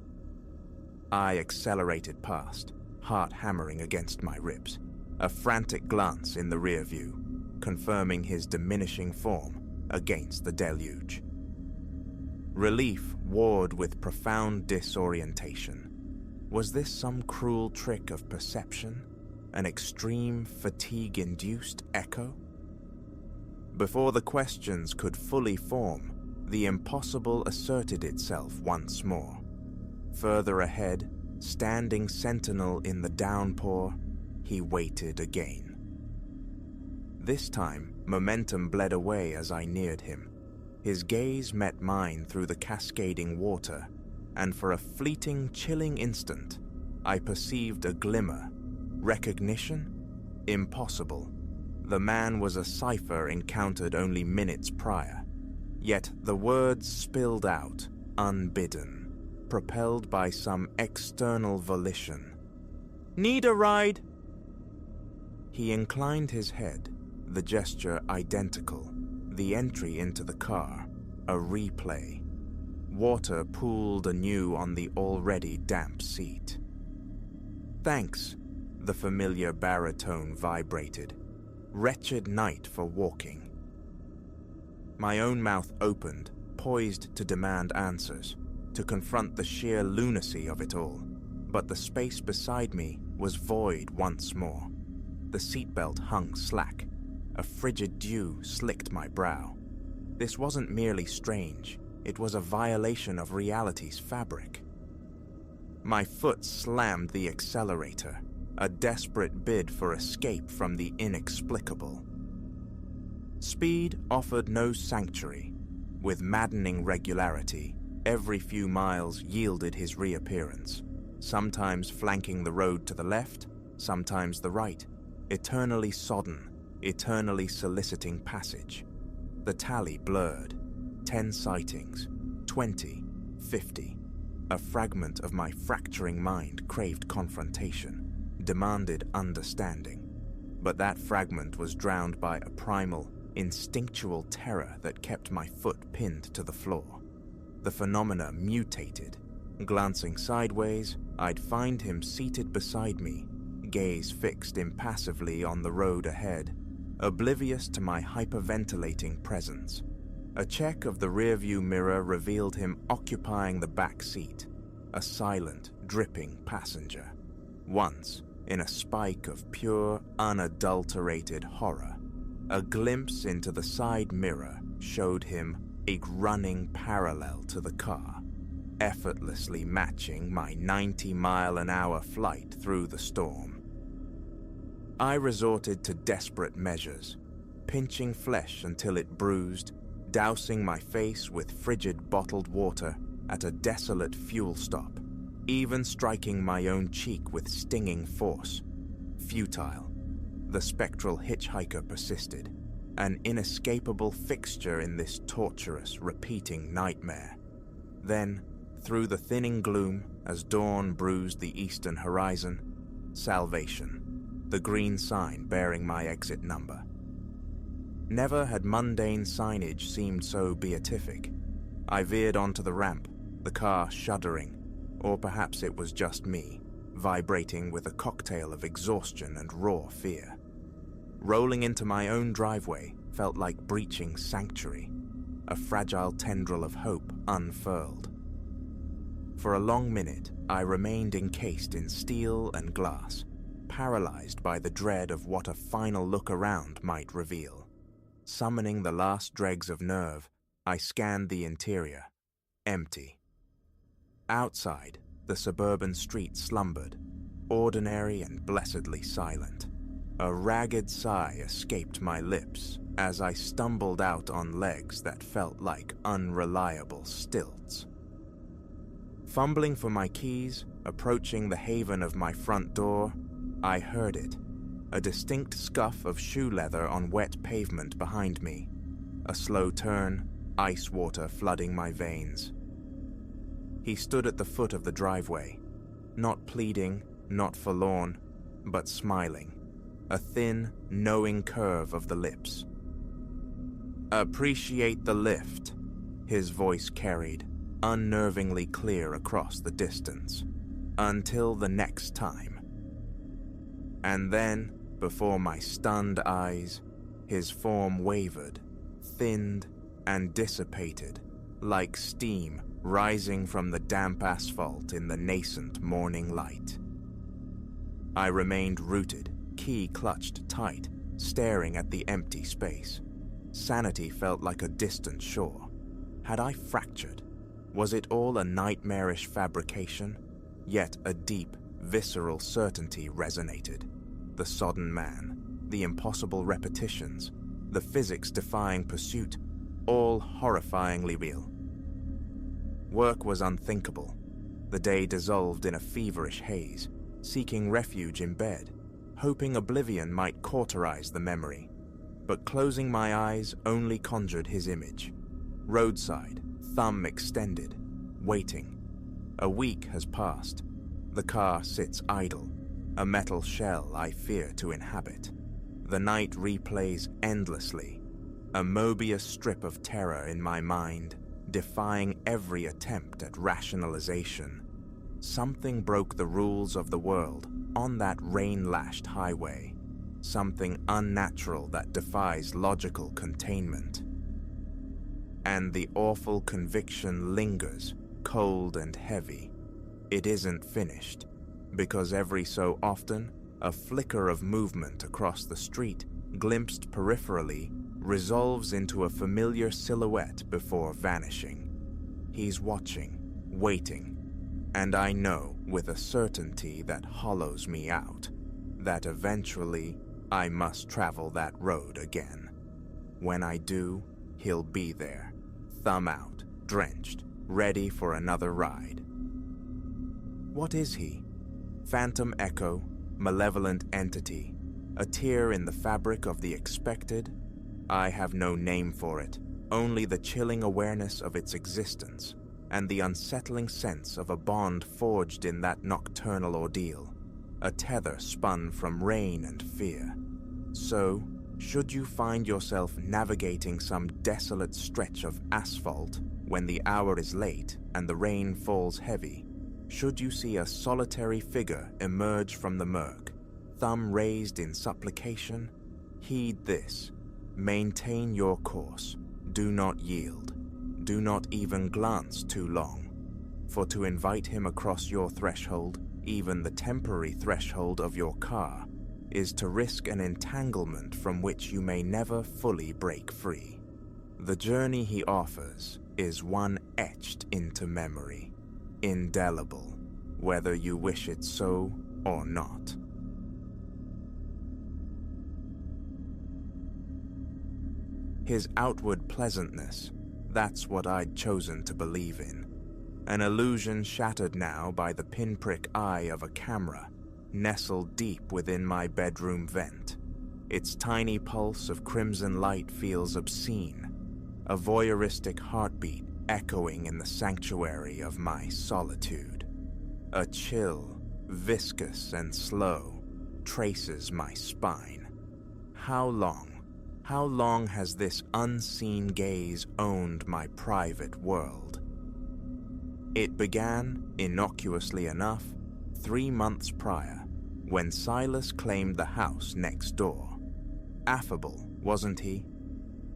I accelerated past, heart hammering against my ribs, a frantic glance in the rear view, confirming his diminishing form against the deluge. Relief warred with profound disorientation. Was this some cruel trick of perception? An extreme fatigue-induced echo? Before the questions could fully form, the impossible asserted itself once more. Further ahead, standing sentinel in the downpour, he waited again. This time, momentum bled away as I neared him. His gaze met mine through the cascading water, and for a fleeting, chilling instant, I perceived a glimmer. Recognition? Impossible. The man was a cipher encountered only minutes prior. Yet the words spilled out, unbidden, propelled by some external volition. "Need a ride?" He inclined his head, the gesture identical, the entry into the car, a replay. Water pooled anew on the already damp seat. "Thanks," the familiar baritone vibrated. "Wretched night for walking." My own mouth opened, poised to demand answers, to confront the sheer lunacy of it all, but the space beside me was void once more. The seatbelt hung slack. A frigid dew slicked my brow. This wasn't merely strange, it was a violation of reality's fabric. My foot slammed the accelerator, a desperate bid for escape from the inexplicable. Speed offered no sanctuary. With maddening regularity, every few miles yielded his reappearance, sometimes flanking the road to the left, sometimes the right, eternally sodden, eternally soliciting passage. The tally blurred. 10 sightings, 20, 50. A fragment of my fracturing mind craved confrontation, demanded understanding. But that fragment was drowned by a primal, instinctual terror that kept my foot pinned to the floor. The phenomena mutated. Glancing sideways, I'd find him seated beside me, gaze fixed impassively on the road ahead, oblivious to my hyperventilating presence. A check of the rearview mirror revealed him occupying the back seat, a silent, dripping passenger. Once, in a spike of pure, unadulterated horror, a glimpse into the side mirror showed him running parallel to the car, effortlessly matching my 90-mile-an-hour flight through the storm. I resorted to desperate measures, pinching flesh until it bruised, dousing my face with frigid bottled water at a desolate fuel stop, even striking my own cheek with stinging force. Futile. The spectral hitchhiker persisted, an inescapable fixture in this torturous, repeating nightmare. Then, through the thinning gloom, as dawn bruised the eastern horizon, salvation. The green sign bearing my exit number. Never had mundane signage seemed so beatific. I veered onto the ramp, the car shuddering, or perhaps it was just me, vibrating with a cocktail of exhaustion and raw fear. Rolling into my own driveway felt like breaching sanctuary, a fragile tendril of hope unfurled. For a long minute, I remained encased in steel and glass, paralyzed by the dread of what a final look around might reveal. Summoning the last dregs of nerve, I scanned the interior. Empty. Outside, the suburban street slumbered, ordinary and blessedly silent. A ragged sigh escaped my lips as I stumbled out on legs that felt like unreliable stilts. Fumbling for my keys, approaching the haven of my front door, I heard it, a distinct scuff of shoe leather on wet pavement behind me, a slow turn, ice water flooding my veins. He stood at the foot of the driveway, not pleading, not forlorn, but smiling, a thin, knowing curve of the lips. "Appreciate the lift," his voice carried, unnervingly clear across the distance. "Until the next time." And then, before my stunned eyes, his form wavered, thinned, and dissipated, like steam rising from the damp asphalt in the nascent morning light. I remained rooted, key clutched tight, staring at the empty space. Sanity felt like a distant shore. Had I fractured? Was it all a nightmarish fabrication? Yet a deep, visceral certainty resonated. The sodden man, the impossible repetitions, the physics-defying pursuit, all horrifyingly real. Work was unthinkable. The day dissolved in a feverish haze, seeking refuge in bed, hoping oblivion might cauterize the memory. But closing my eyes only conjured his image. Roadside, thumb extended, waiting. A week has passed. The car sits idle, a metal shell I fear to inhabit. The night replays endlessly, a Mobius strip of terror in my mind, defying every attempt at rationalization. Something broke the rules of the world on that rain-lashed highway, something unnatural that defies logical containment. And the awful conviction lingers, cold and heavy. It isn't finished, because every so often, a flicker of movement across the street, glimpsed peripherally, resolves into a familiar silhouette before vanishing. He's watching, waiting, and I know with a certainty that hollows me out, that eventually I must travel that road again. When I do, he'll be there, thumb out, drenched, ready for another ride. What is he? Phantom echo, malevolent entity, a tear in the fabric of the expected? I have no name for it, only the chilling awareness of its existence, and the unsettling sense of a bond forged in that nocturnal ordeal, a tether spun from rain and fear. So, should you find yourself navigating some desolate stretch of asphalt when the hour is late and the rain falls heavy, should you see a solitary figure emerge from the murk, thumb raised in supplication, heed this. Maintain your course. Do not yield. Do not even glance too long. For to invite him across your threshold, even the temporary threshold of your car, is to risk an entanglement from which you may never fully break free. The journey he offers is one etched into memory, indelible, whether you wish it so or not. His outward pleasantness, that's what I'd chosen to believe in. An illusion shattered now by the pinprick eye of a camera, nestled deep within my bedroom vent. Its tiny pulse of crimson light feels obscene, a voyeuristic heartbeat echoing in the sanctuary of my solitude. A chill, viscous and slow, traces my spine. How long has this unseen gaze owned my private world? It began, innocuously enough, 3 months prior, when Silas claimed the house next door. Affable, wasn't he?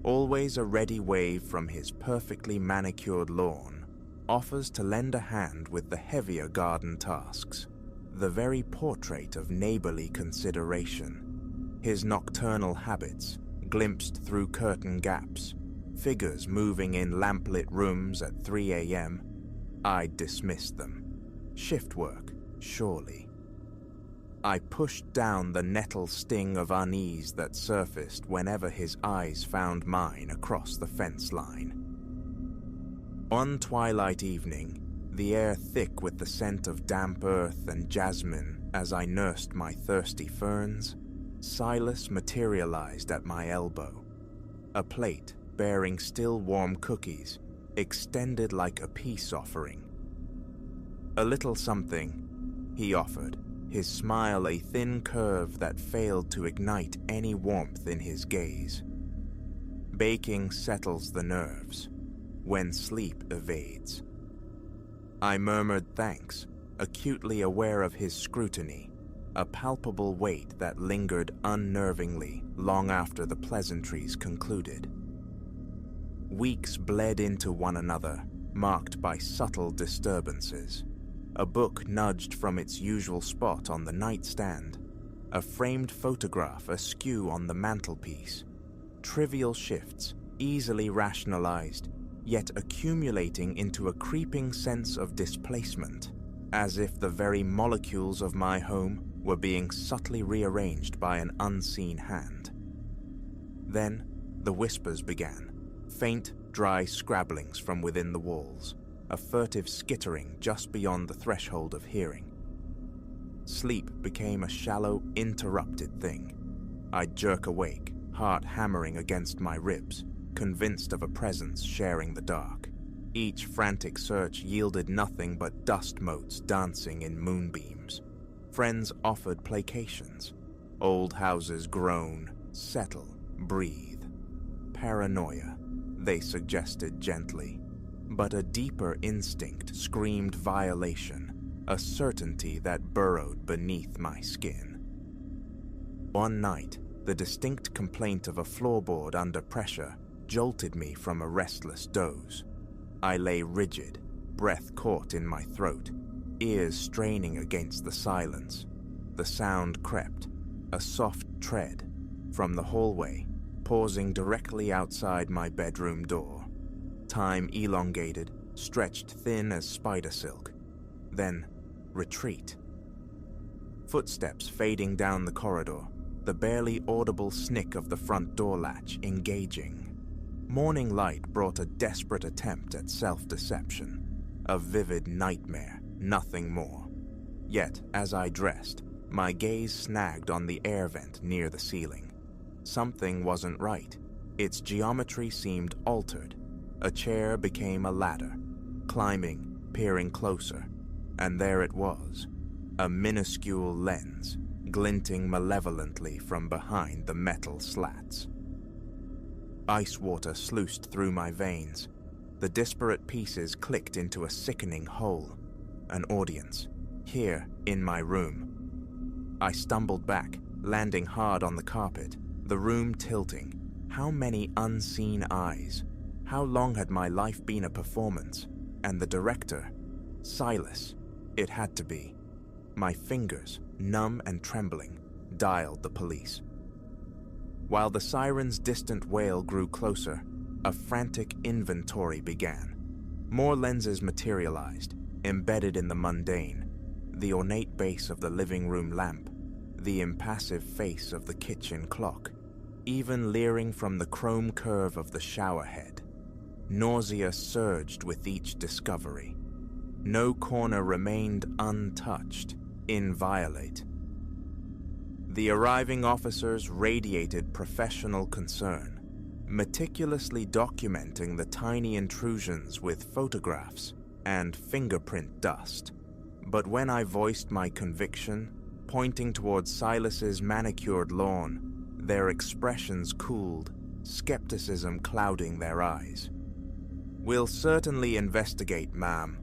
Always a ready wave from his perfectly manicured lawn, offers to lend a hand with the heavier garden tasks, the very portrait of neighborly consideration. His nocturnal habits, glimpsed through curtain gaps, figures moving in lamplit rooms at 3 a.m., I'd dismissed them. Shift work, surely. I pushed down the nettle sting of unease that surfaced whenever his eyes found mine across the fence line. One twilight evening, the air thick with the scent of damp earth and jasmine as I nursed my thirsty ferns, Silas materialized at my elbow, a plate bearing still warm cookies, extended like a peace offering. A little something, he offered, his smile a thin curve that failed to ignite any warmth in his gaze. Baking settles the nerves, when sleep evades. I murmured thanks, acutely aware of his scrutiny, a palpable weight that lingered unnervingly long after the pleasantries concluded. Weeks bled into one another, marked by subtle disturbances. A book nudged from its usual spot on the nightstand, a framed photograph askew on the mantelpiece. Trivial shifts, easily rationalized, yet accumulating into a creeping sense of displacement, as if the very molecules of my home were being subtly rearranged by an unseen hand. Then, the whispers began, faint, dry scrabblings from within the walls, a furtive skittering just beyond the threshold of hearing. Sleep became a shallow, interrupted thing. I'd jerk awake, heart hammering against my ribs, convinced of a presence sharing the dark. Each frantic search yielded nothing but dust motes dancing in moonbeams. Friends offered placations. Old houses groan, settle, breathe. Paranoia, they suggested gently. But a deeper instinct screamed violation, a certainty that burrowed beneath my skin. One night, the distinct complaint of a floorboard under pressure jolted me from a restless doze. I lay rigid, breath caught in my throat, ears straining against the silence. The sound crept, a soft tread, from the hallway, pausing directly outside my bedroom door. Time elongated, stretched thin as spider silk. Then, retreat. Footsteps fading down the corridor, the barely audible snick of the front door latch engaging. Morning light brought a desperate attempt at self-deception. A vivid nightmare, nothing more. Yet, as I dressed, my gaze snagged on the air vent near the ceiling. Something wasn't right. Its geometry seemed altered. A chair became a ladder, climbing, peering closer, and there it was, a minuscule lens, glinting malevolently from behind the metal slats. Ice water sluiced through my veins. The disparate pieces clicked into a sickening whole, an audience, here in my room. I stumbled back, landing hard on the carpet, the room tilting. How many unseen eyes? How long had my life been a performance? And the director? Silas. It had to be. My fingers, numb and trembling, dialed the police. While the siren's distant wail grew closer, a frantic inventory began. More lenses materialized, embedded in the mundane, the ornate base of the living room lamp, the impassive face of the kitchen clock, even leering from the chrome curve of the shower head. Nausea surged with each discovery. No corner remained untouched, inviolate. The arriving officers radiated professional concern, meticulously documenting the tiny intrusions with photographs and fingerprint dust. But when I voiced my conviction, pointing towards Silas's manicured lawn, their expressions cooled, skepticism clouding their eyes. "We'll certainly investigate, ma'am,"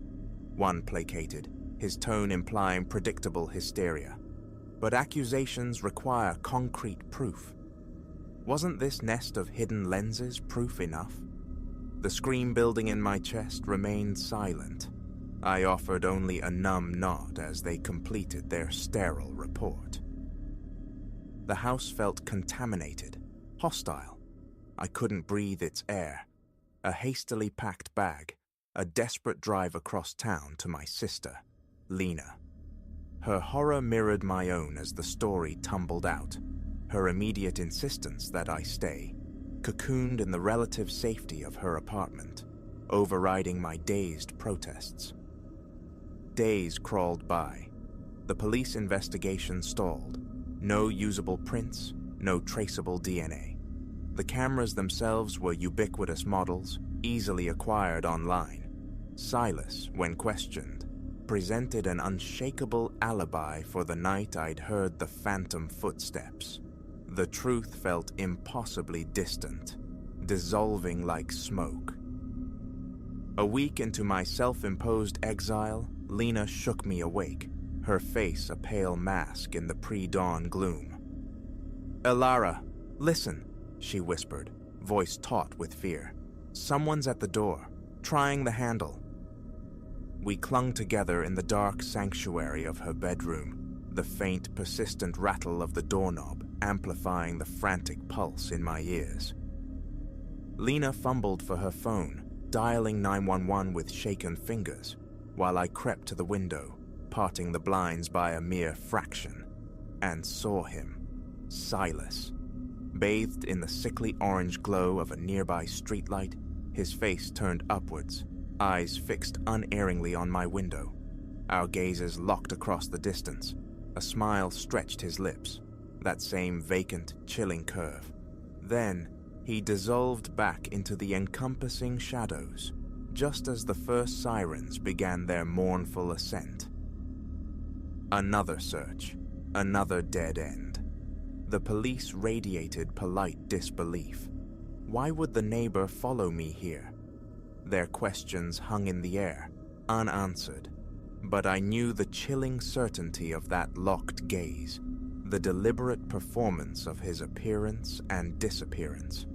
one placated, his tone implying predictable hysteria. But accusations require concrete proof. Wasn't this nest of hidden lenses proof enough? The scream building in my chest remained silent. I offered only a numb nod as they completed their sterile report. The house felt contaminated, hostile. I couldn't breathe its air. A hastily packed bag, a desperate drive across town to my sister, Lena. Her horror mirrored my own as the story tumbled out, her immediate insistence that I stay, cocooned in the relative safety of her apartment, overriding my dazed protests. Days crawled by. The police investigation stalled. No usable prints, no traceable DNA. The cameras themselves were ubiquitous models, easily acquired online. Silas, when questioned, presented an unshakable alibi for the night I'd heard the phantom footsteps. The truth felt impossibly distant, dissolving like smoke. A week into my self-imposed exile, Lena shook me awake, her face a pale mask in the pre-dawn gloom. "Elara, listen," she whispered, voice taut with fear. "Someone's at the door, trying the handle." We clung together in the dark sanctuary of her bedroom, the faint, persistent rattle of the doorknob amplifying the frantic pulse in my ears. Lena fumbled for her phone, dialing 911 with shaken fingers, while I crept to the window, parting the blinds by a mere fraction, and saw him, Silas. Bathed in the sickly orange glow of a nearby streetlight, his face turned upwards, eyes fixed unerringly on my window. Our gazes locked across the distance. A smile stretched his lips, that same vacant, chilling curve. Then, he dissolved back into the encompassing shadows, just as the first sirens began their mournful ascent. Another search, another dead end. The police radiated polite disbelief. Why would the neighbor follow me here? Their questions hung in the air, unanswered, but I knew the chilling certainty of that locked gaze, the deliberate performance of his appearance and disappearance.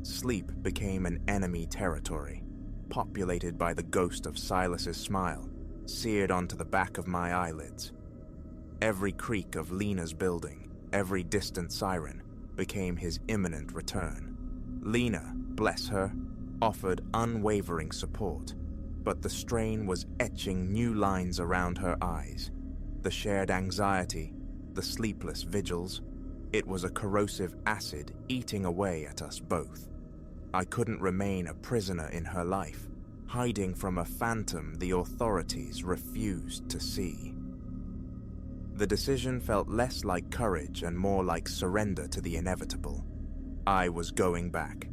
Sleep became an enemy territory, populated by the ghost of Silas's smile, seared onto the back of my eyelids. Every creak of Lena's building, every distant siren, became his imminent return. Lena, bless her, offered unwavering support, but the strain was etching new lines around her eyes. The shared anxiety, the sleepless vigils, it was a corrosive acid eating away at us both. I couldn't remain a prisoner in her life, hiding from a phantom the authorities refused to see. The decision felt less like courage and more like surrender to the inevitable. I was going back.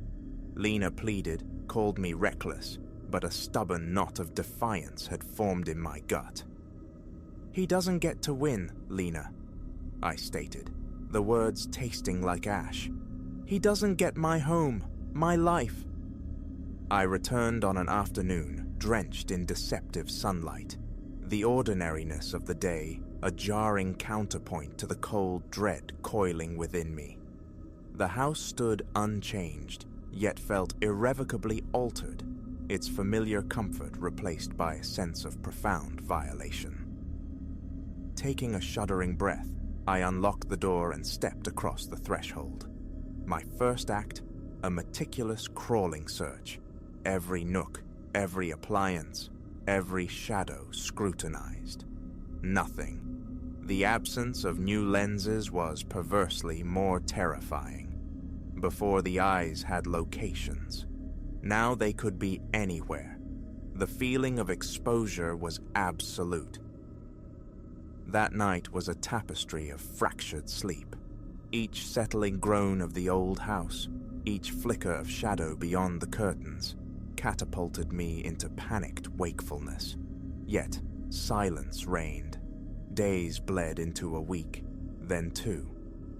Lena pleaded, called me reckless, but a stubborn knot of defiance had formed in my gut. "He doesn't get to win, Lena," I stated, the words tasting like ash. "He doesn't get my home, my life." I returned on an afternoon, drenched in deceptive sunlight. The ordinariness of the day, a jarring counterpoint to the cold dread coiling within me. The house stood unchanged, yet felt irrevocably altered, its familiar comfort replaced by a sense of profound violation. Taking a shuddering breath, I unlocked the door and stepped across the threshold. My first act, a meticulous crawling search. Every nook, every appliance, every shadow scrutinized. Nothing. The absence of new lenses was perversely more terrifying. Before the eyes had locations. Now they could be anywhere. The feeling of exposure was absolute. That night was a tapestry of fractured sleep. Each settling groan of the old house, each flicker of shadow beyond the curtains, catapulted me into panicked wakefulness. Yet, silence reigned. Days bled into a week, then two.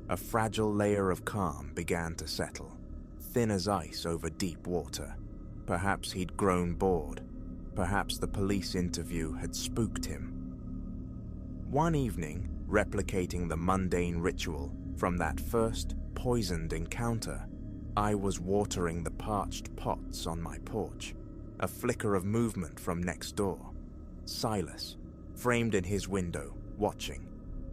A fragile layer of calm began to settle, thin as ice over deep water. Perhaps he'd grown bored. Perhaps the police interview had spooked him. One evening, replicating the mundane ritual from that first poisoned encounter, I was watering the parched pots on my porch. A flicker of movement from next door. Silas, framed in his window, watching.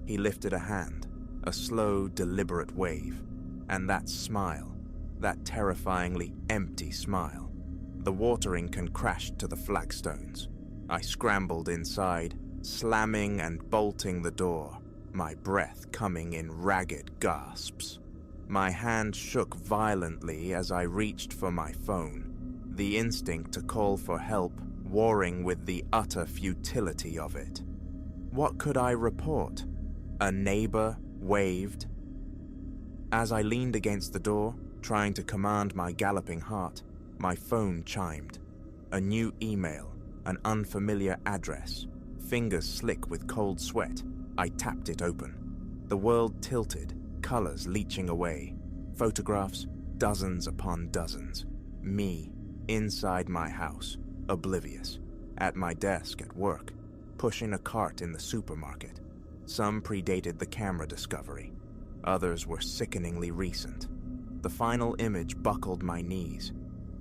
He lifted a hand, a slow, deliberate wave, and that smile, that terrifyingly empty smile. The watering can crashed to the flagstones. I scrambled inside, slamming and bolting the door, my breath coming in ragged gasps. My hand shook violently as I reached for my phone, the instinct to call for help warring with the utter futility of it. What could I report? A neighbor waved. As I leaned against the door, trying to command my galloping heart, my phone chimed. A new email, an unfamiliar address. Fingers slick with cold sweat, I tapped it open. The world tilted, colors leaching away. Photographs, dozens upon dozens. Me, inside my house, oblivious. At my desk at work, pushing a cart in the supermarket. Some predated the camera discovery. Others were sickeningly recent. The final image buckled my knees.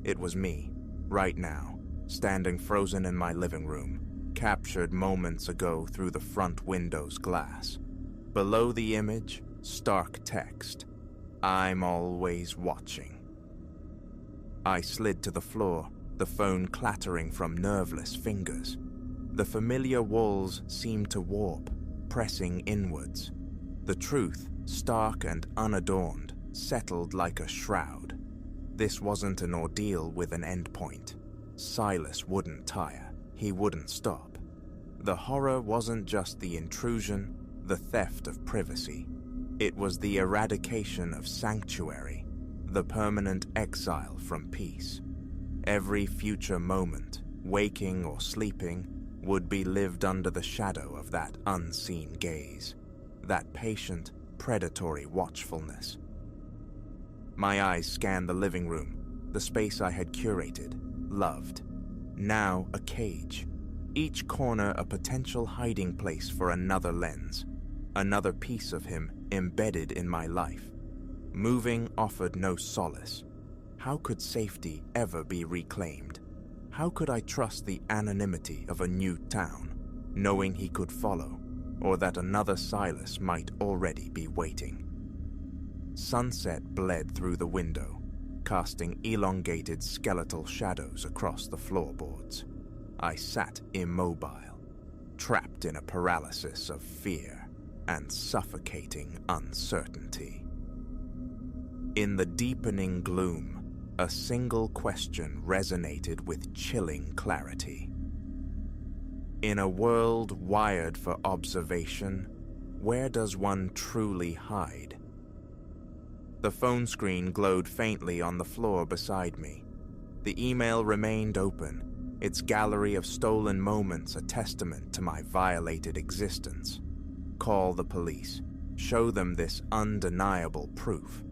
It was me, right now, standing frozen in my living room, captured moments ago through the front window's glass. Below the image, stark text, "I'm always watching." I slid to the floor, the phone clattering from nerveless fingers. The familiar walls seemed to warp, pressing inwards. The truth, stark and unadorned, settled like a shroud. This wasn't an ordeal with an endpoint. Silas wouldn't tire. He wouldn't stop. The horror wasn't just the intrusion, the theft of privacy. It was the eradication of sanctuary, the permanent exile from peace. Every future moment, waking or sleeping, would be lived under the shadow of that unseen gaze, that patient, predatory watchfulness. My eyes scanned the living room, the space I had curated, loved. Now a cage. Each corner a potential hiding place for another lens, another piece of him embedded in my life. Moving offered no solace. How could safety ever be reclaimed? How could I trust the anonymity of a new town, knowing he could follow, or that another Silas might already be waiting? Sunset bled through the window, casting elongated skeletal shadows across the floorboards. I sat immobile, trapped in a paralysis of fear and suffocating uncertainty. In the deepening gloom, a single question resonated with chilling clarity. In a world wired for observation, where does one truly hide? The phone screen glowed faintly on the floor beside me. The email remained open, its gallery of stolen moments a testament to my violated existence. Call the police. Show them this undeniable proof.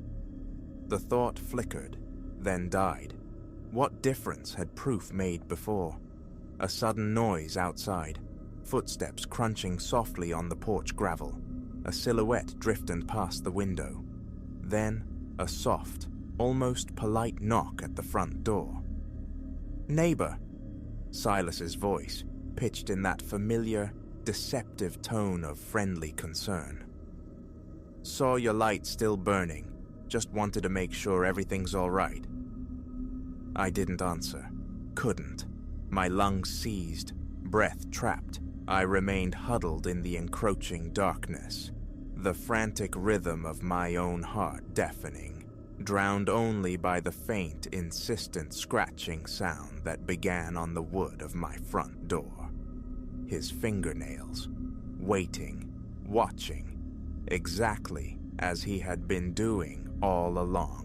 The thought flickered, then died. What difference had proof made before? A sudden noise outside, footsteps crunching softly on the porch gravel, a silhouette drifted past the window. Then, a soft, almost polite knock at the front door. "Neighbor," Silas's voice, pitched in that familiar, deceptive tone of friendly concern. "Saw your light still burning. Just wanted to make sure everything's all right." I didn't answer. Couldn't. My lungs seized, breath trapped. I remained huddled in the encroaching darkness, the frantic rhythm of my own heart deafening, drowned only by the faint, insistent scratching sound that began on the wood of my front door. His fingernails, waiting, watching, exactly as he had been doing all along.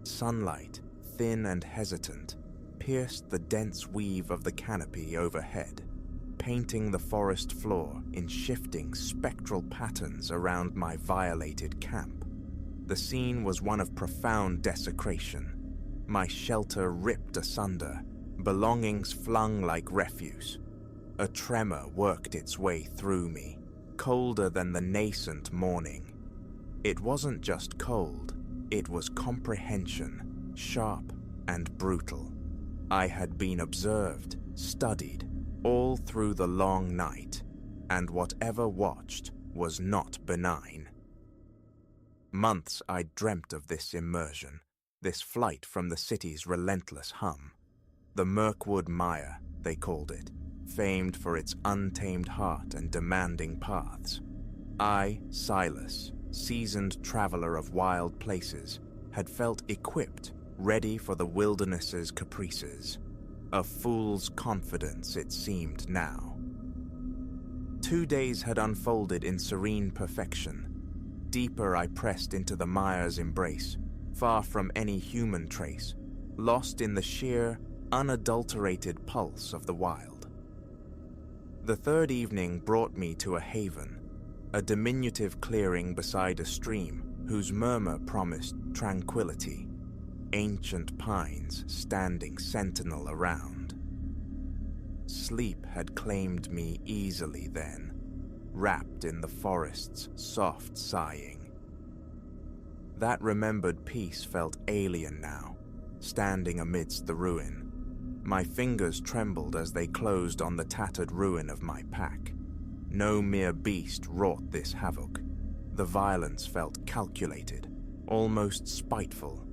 Sunlight, thin and hesitant, pierced the dense weave of the canopy overhead, painting the forest floor in shifting spectral patterns around my violated camp. The scene was one of profound desecration. My shelter ripped asunder, belongings flung like refuse. A tremor worked its way through me, colder than the nascent morning. It wasn't just cold, it was comprehension, sharp and brutal. I had been observed, studied, all through the long night, and whatever watched was not benign. Months I'd dreamt of this immersion, this flight from the city's relentless hum. The Mirkwood Mire, they called it, famed for its untamed heart and demanding paths. I, Silas, seasoned traveler of wild places, had felt equipped, ready for the wilderness's caprices. A fool's confidence it seemed now. 2 days had unfolded in serene perfection. Deeper I pressed into the mire's embrace, far from any human trace, lost in the sheer, unadulterated pulse of the wild. The third evening brought me to a haven, a diminutive clearing beside a stream whose murmur promised tranquility, ancient pines standing sentinel around. Sleep had claimed me easily then, wrapped in the forest's soft sighing. That remembered peace felt alien now, standing amidst the ruin. My fingers trembled as they closed on the tattered ruin of my pack. No mere beast wrought this havoc. The violence felt calculated, almost spiteful.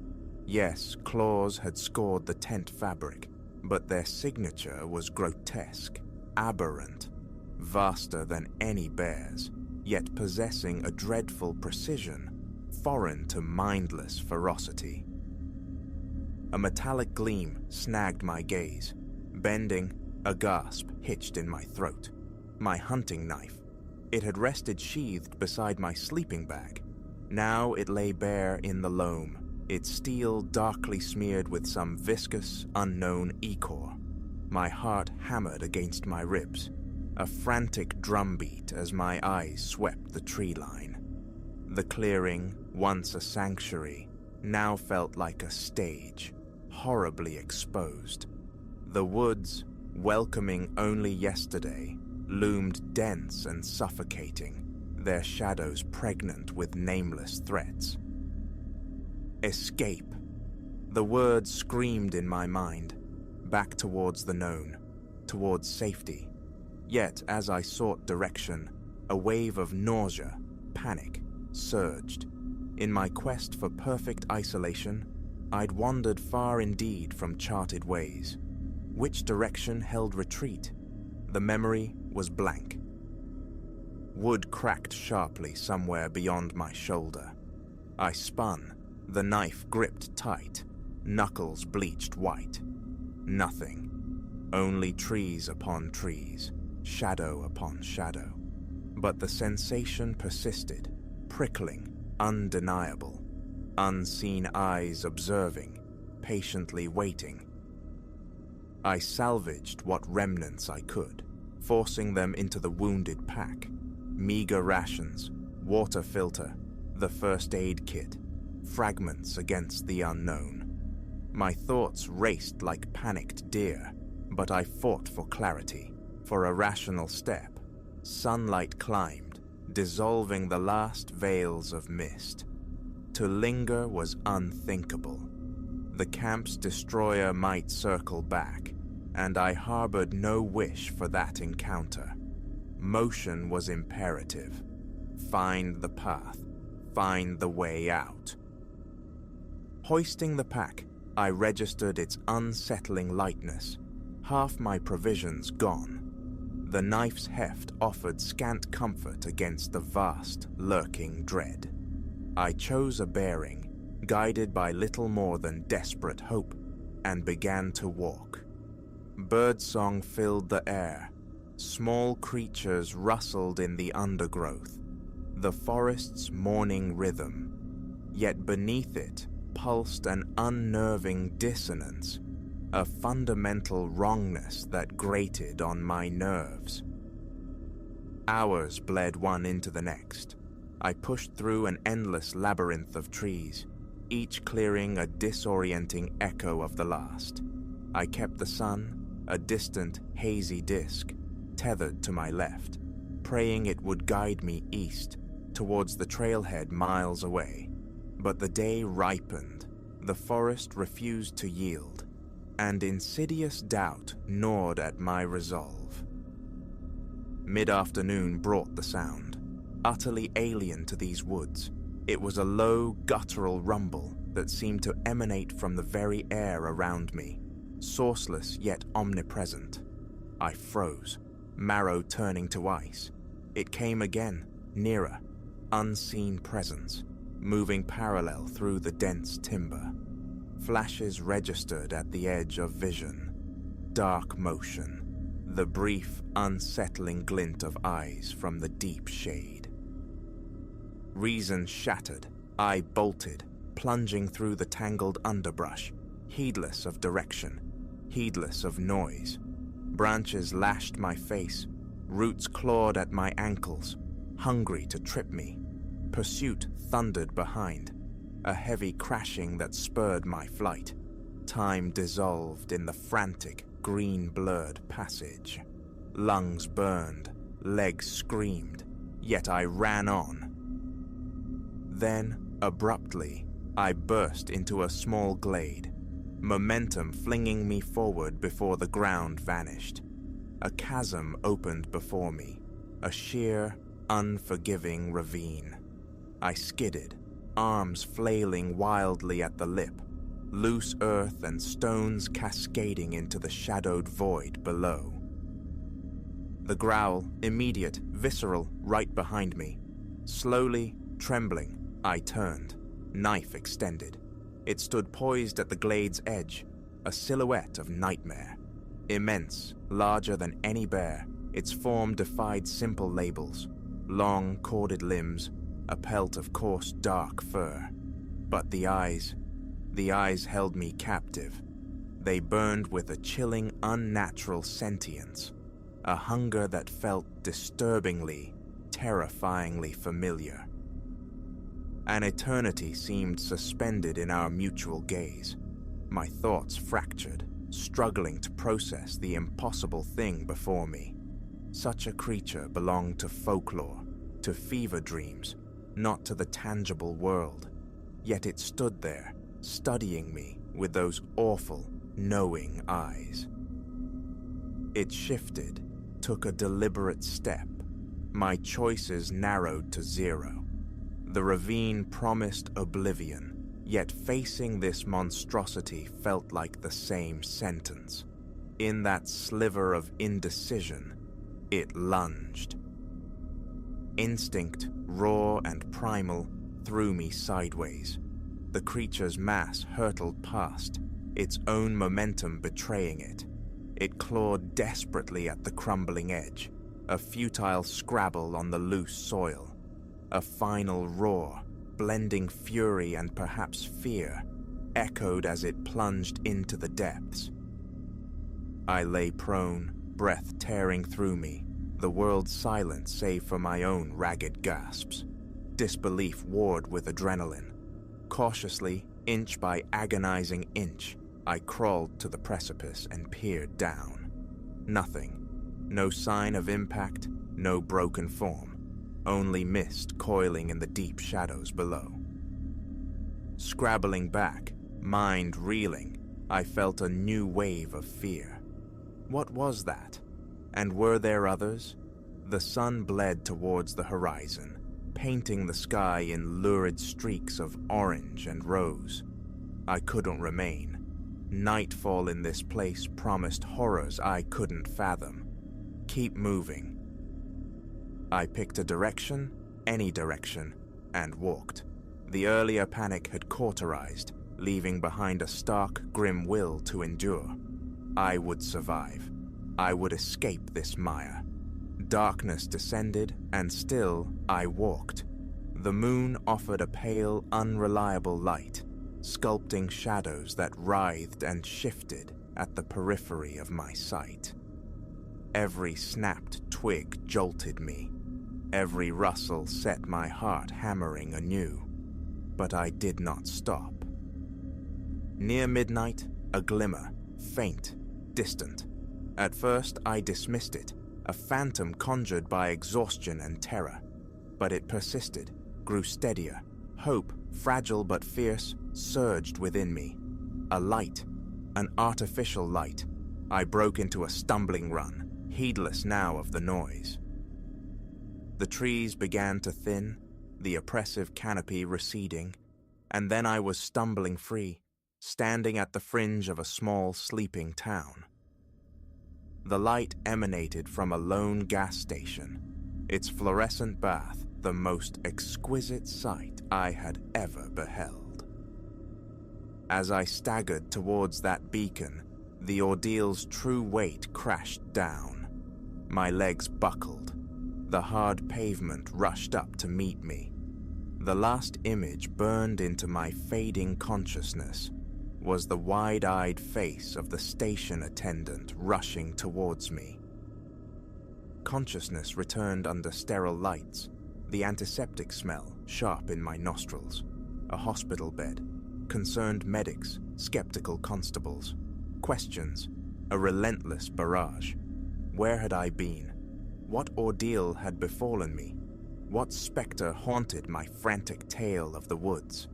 Yes, claws had scored the tent fabric, but their signature was grotesque, aberrant, vaster than any bear's, yet possessing a dreadful precision, foreign to mindless ferocity. A metallic gleam snagged my gaze. Bending, a gasp hitched in my throat. My hunting knife. It had rested sheathed beside my sleeping bag. Now it lay bare in the loam, its steel darkly smeared with some viscous, unknown ichor. My heart hammered against my ribs, a frantic drumbeat as my eyes swept the tree line. The clearing, once a sanctuary, now felt like a stage, horribly exposed. The woods, welcoming only yesterday, loomed dense and suffocating, their shadows pregnant with nameless threats. Escape! The word screamed in my mind, back towards the known, towards safety. Yet as I sought direction, a wave of nausea, panic, surged. In my quest for perfect isolation, I'd wandered far indeed from charted ways. Which direction held retreat? The memory was blank. Wood cracked sharply somewhere beyond my shoulder. I spun, the knife gripped tight, knuckles bleached white. Nothing. Only trees upon trees, shadow upon shadow. But the sensation persisted, prickling, undeniable. Unseen eyes observing, patiently waiting. I salvaged what remnants I could, forcing them into the wounded pack. Meager rations, water filter, the first aid kit, fragments against the unknown. My thoughts raced like panicked deer, but I fought for clarity, for a rational step. Sunlight climbed, dissolving the last veils of mist. To linger was unthinkable. The camp's destroyer might circle back, and I harbored no wish for that encounter. Motion was imperative. Find the path, find the way out. Hoisting the pack, I registered its unsettling lightness, half my provisions gone. The knife's heft offered scant comfort against the vast, lurking dread. I chose a bearing, guided by little more than desperate hope, and began to walk. Birdsong filled the air. Small creatures rustled in the undergrowth, the forest's morning rhythm. Yet beneath it pulsed an unnerving dissonance, a fundamental wrongness that grated on my nerves. Hours bled one into the next. I pushed through an endless labyrinth of trees, each clearing a disorienting echo of the last. I kept the sun, a distant, hazy disk, tethered to my left, praying it would guide me east, towards the trailhead miles away. But the day ripened, the forest refused to yield, and insidious doubt gnawed at my resolve. Mid-afternoon brought the sound, utterly alien to these woods. It was a low, guttural rumble that seemed to emanate from the very air around me, sourceless yet omnipresent. I froze, marrow turning to ice. It came again, nearer, unseen presence, moving parallel through the dense timber. Flashes registered at the edge of vision. Dark motion, the brief, unsettling glint of eyes from the deep shade. Reason shattered, I bolted, plunging through the tangled underbrush, heedless of direction, heedless of noise. Branches lashed my face, roots clawed at my ankles, hungry to trip me. Pursuit thundered behind, a heavy crashing that spurred my flight. Time dissolved in the frantic, green-blurred passage. Lungs burned, legs screamed, yet I ran on. Then, abruptly, I burst into a small glade, momentum flinging me forward before the ground vanished. A chasm opened before me, a sheer, unforgiving ravine. I skidded, arms flailing wildly at the lip, loose earth and stones cascading into the shadowed void below. The growl, immediate, visceral, right behind me. Slowly, trembling, I turned, knife extended. It stood poised at the glade's edge, a silhouette of nightmare. Immense, larger than any bear, its form defied simple labels. Long, corded limbs, a pelt of coarse, dark fur. But the eyes held me captive. They burned with a chilling, unnatural sentience, a hunger that felt disturbingly, terrifyingly familiar. An eternity seemed suspended in our mutual gaze. My thoughts fractured, struggling to process the impossible thing before me. Such a creature belonged to folklore, to fever dreams, not to the tangible world. Yet it stood there, studying me with those awful, knowing eyes. It shifted, took a deliberate step. My choices narrowed to zero. The ravine promised oblivion, yet facing this monstrosity felt like the same sentence. In that sliver of indecision, it lunged. Instinct, raw and primal, threw me sideways. The creature's mass hurtled past, its own momentum betraying it. It clawed desperately at the crumbling edge, a futile scrabble on the loose soil. A final roar, blending fury and perhaps fear, echoed as it plunged into the depths. I lay prone, breath tearing through me, the world silent save for my own ragged gasps. Disbelief warred with adrenaline. Cautiously, inch by agonizing inch, I crawled to the precipice and peered down. Nothing. No sign of impact, no broken form. Only mist coiling in the deep shadows below. Scrabbling back, mind reeling, I felt a new wave of fear. What was that? And were there others? The sun bled towards the horizon, painting the sky in lurid streaks of orange and rose. I couldn't remain. Nightfall in this place promised horrors I couldn't fathom. Keep moving. I picked a direction, any direction, and walked. The earlier panic had cauterized, leaving behind a stark, grim will to endure. I would survive. I would escape this mire. Darkness descended, and still I walked. The moon offered a pale, unreliable light, sculpting shadows that writhed and shifted at the periphery of my sight. Every snapped twig jolted me. Every rustle set my heart hammering anew, but I did not stop. Near midnight, a glimmer, faint, distant. At first, I dismissed it, a phantom conjured by exhaustion and terror. But it persisted, grew steadier. Hope, fragile but fierce, surged within me. A light, an artificial light. I broke into a stumbling run, heedless now of the noise. The trees began to thin, the oppressive canopy receding, and then I was stumbling free, standing at the fringe of a small sleeping town. The light emanated from a lone gas station, its fluorescent bath the most exquisite sight I had ever beheld. As I staggered towards that beacon, the ordeal's true weight crashed down. My legs buckled. The hard pavement rushed up to meet me. The last image burned into my fading consciousness was the wide-eyed face of the station attendant rushing towards me. Consciousness returned under sterile lights, the antiseptic smell sharp in my nostrils, a hospital bed, concerned medics, skeptical constables, questions, a relentless barrage. Where had I been? What ordeal had befallen me? What specter haunted my frantic tale of the woods?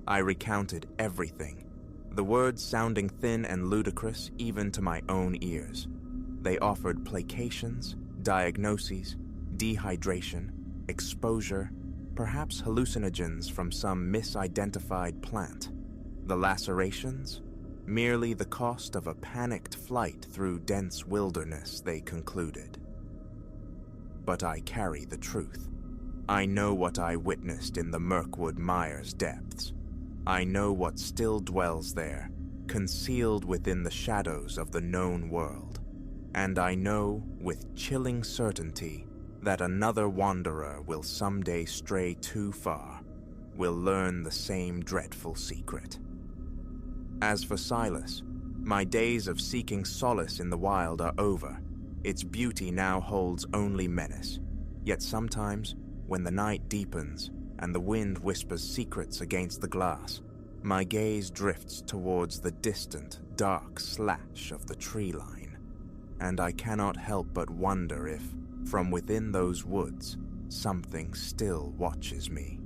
I recounted everything, the words sounding thin and ludicrous even to my own ears. They offered placations, diagnoses, dehydration, exposure, perhaps hallucinogens from some misidentified plant. The lacerations? Merely the cost of a panicked flight through dense wilderness, they concluded. But I carry the truth. I know what I witnessed in the Mirkwood Mire's depths. I know what still dwells there, concealed within the shadows of the known world. And I know, with chilling certainty, that another wanderer will someday stray too far, will learn the same dreadful secret. As for Silas, my days of seeking solace in the wild are over. Its beauty now holds only menace. Yet sometimes, when the night deepens and the wind whispers secrets against the glass, my gaze drifts towards the distant, dark slash of the tree line, and I cannot help but wonder if, from within those woods, something still watches me.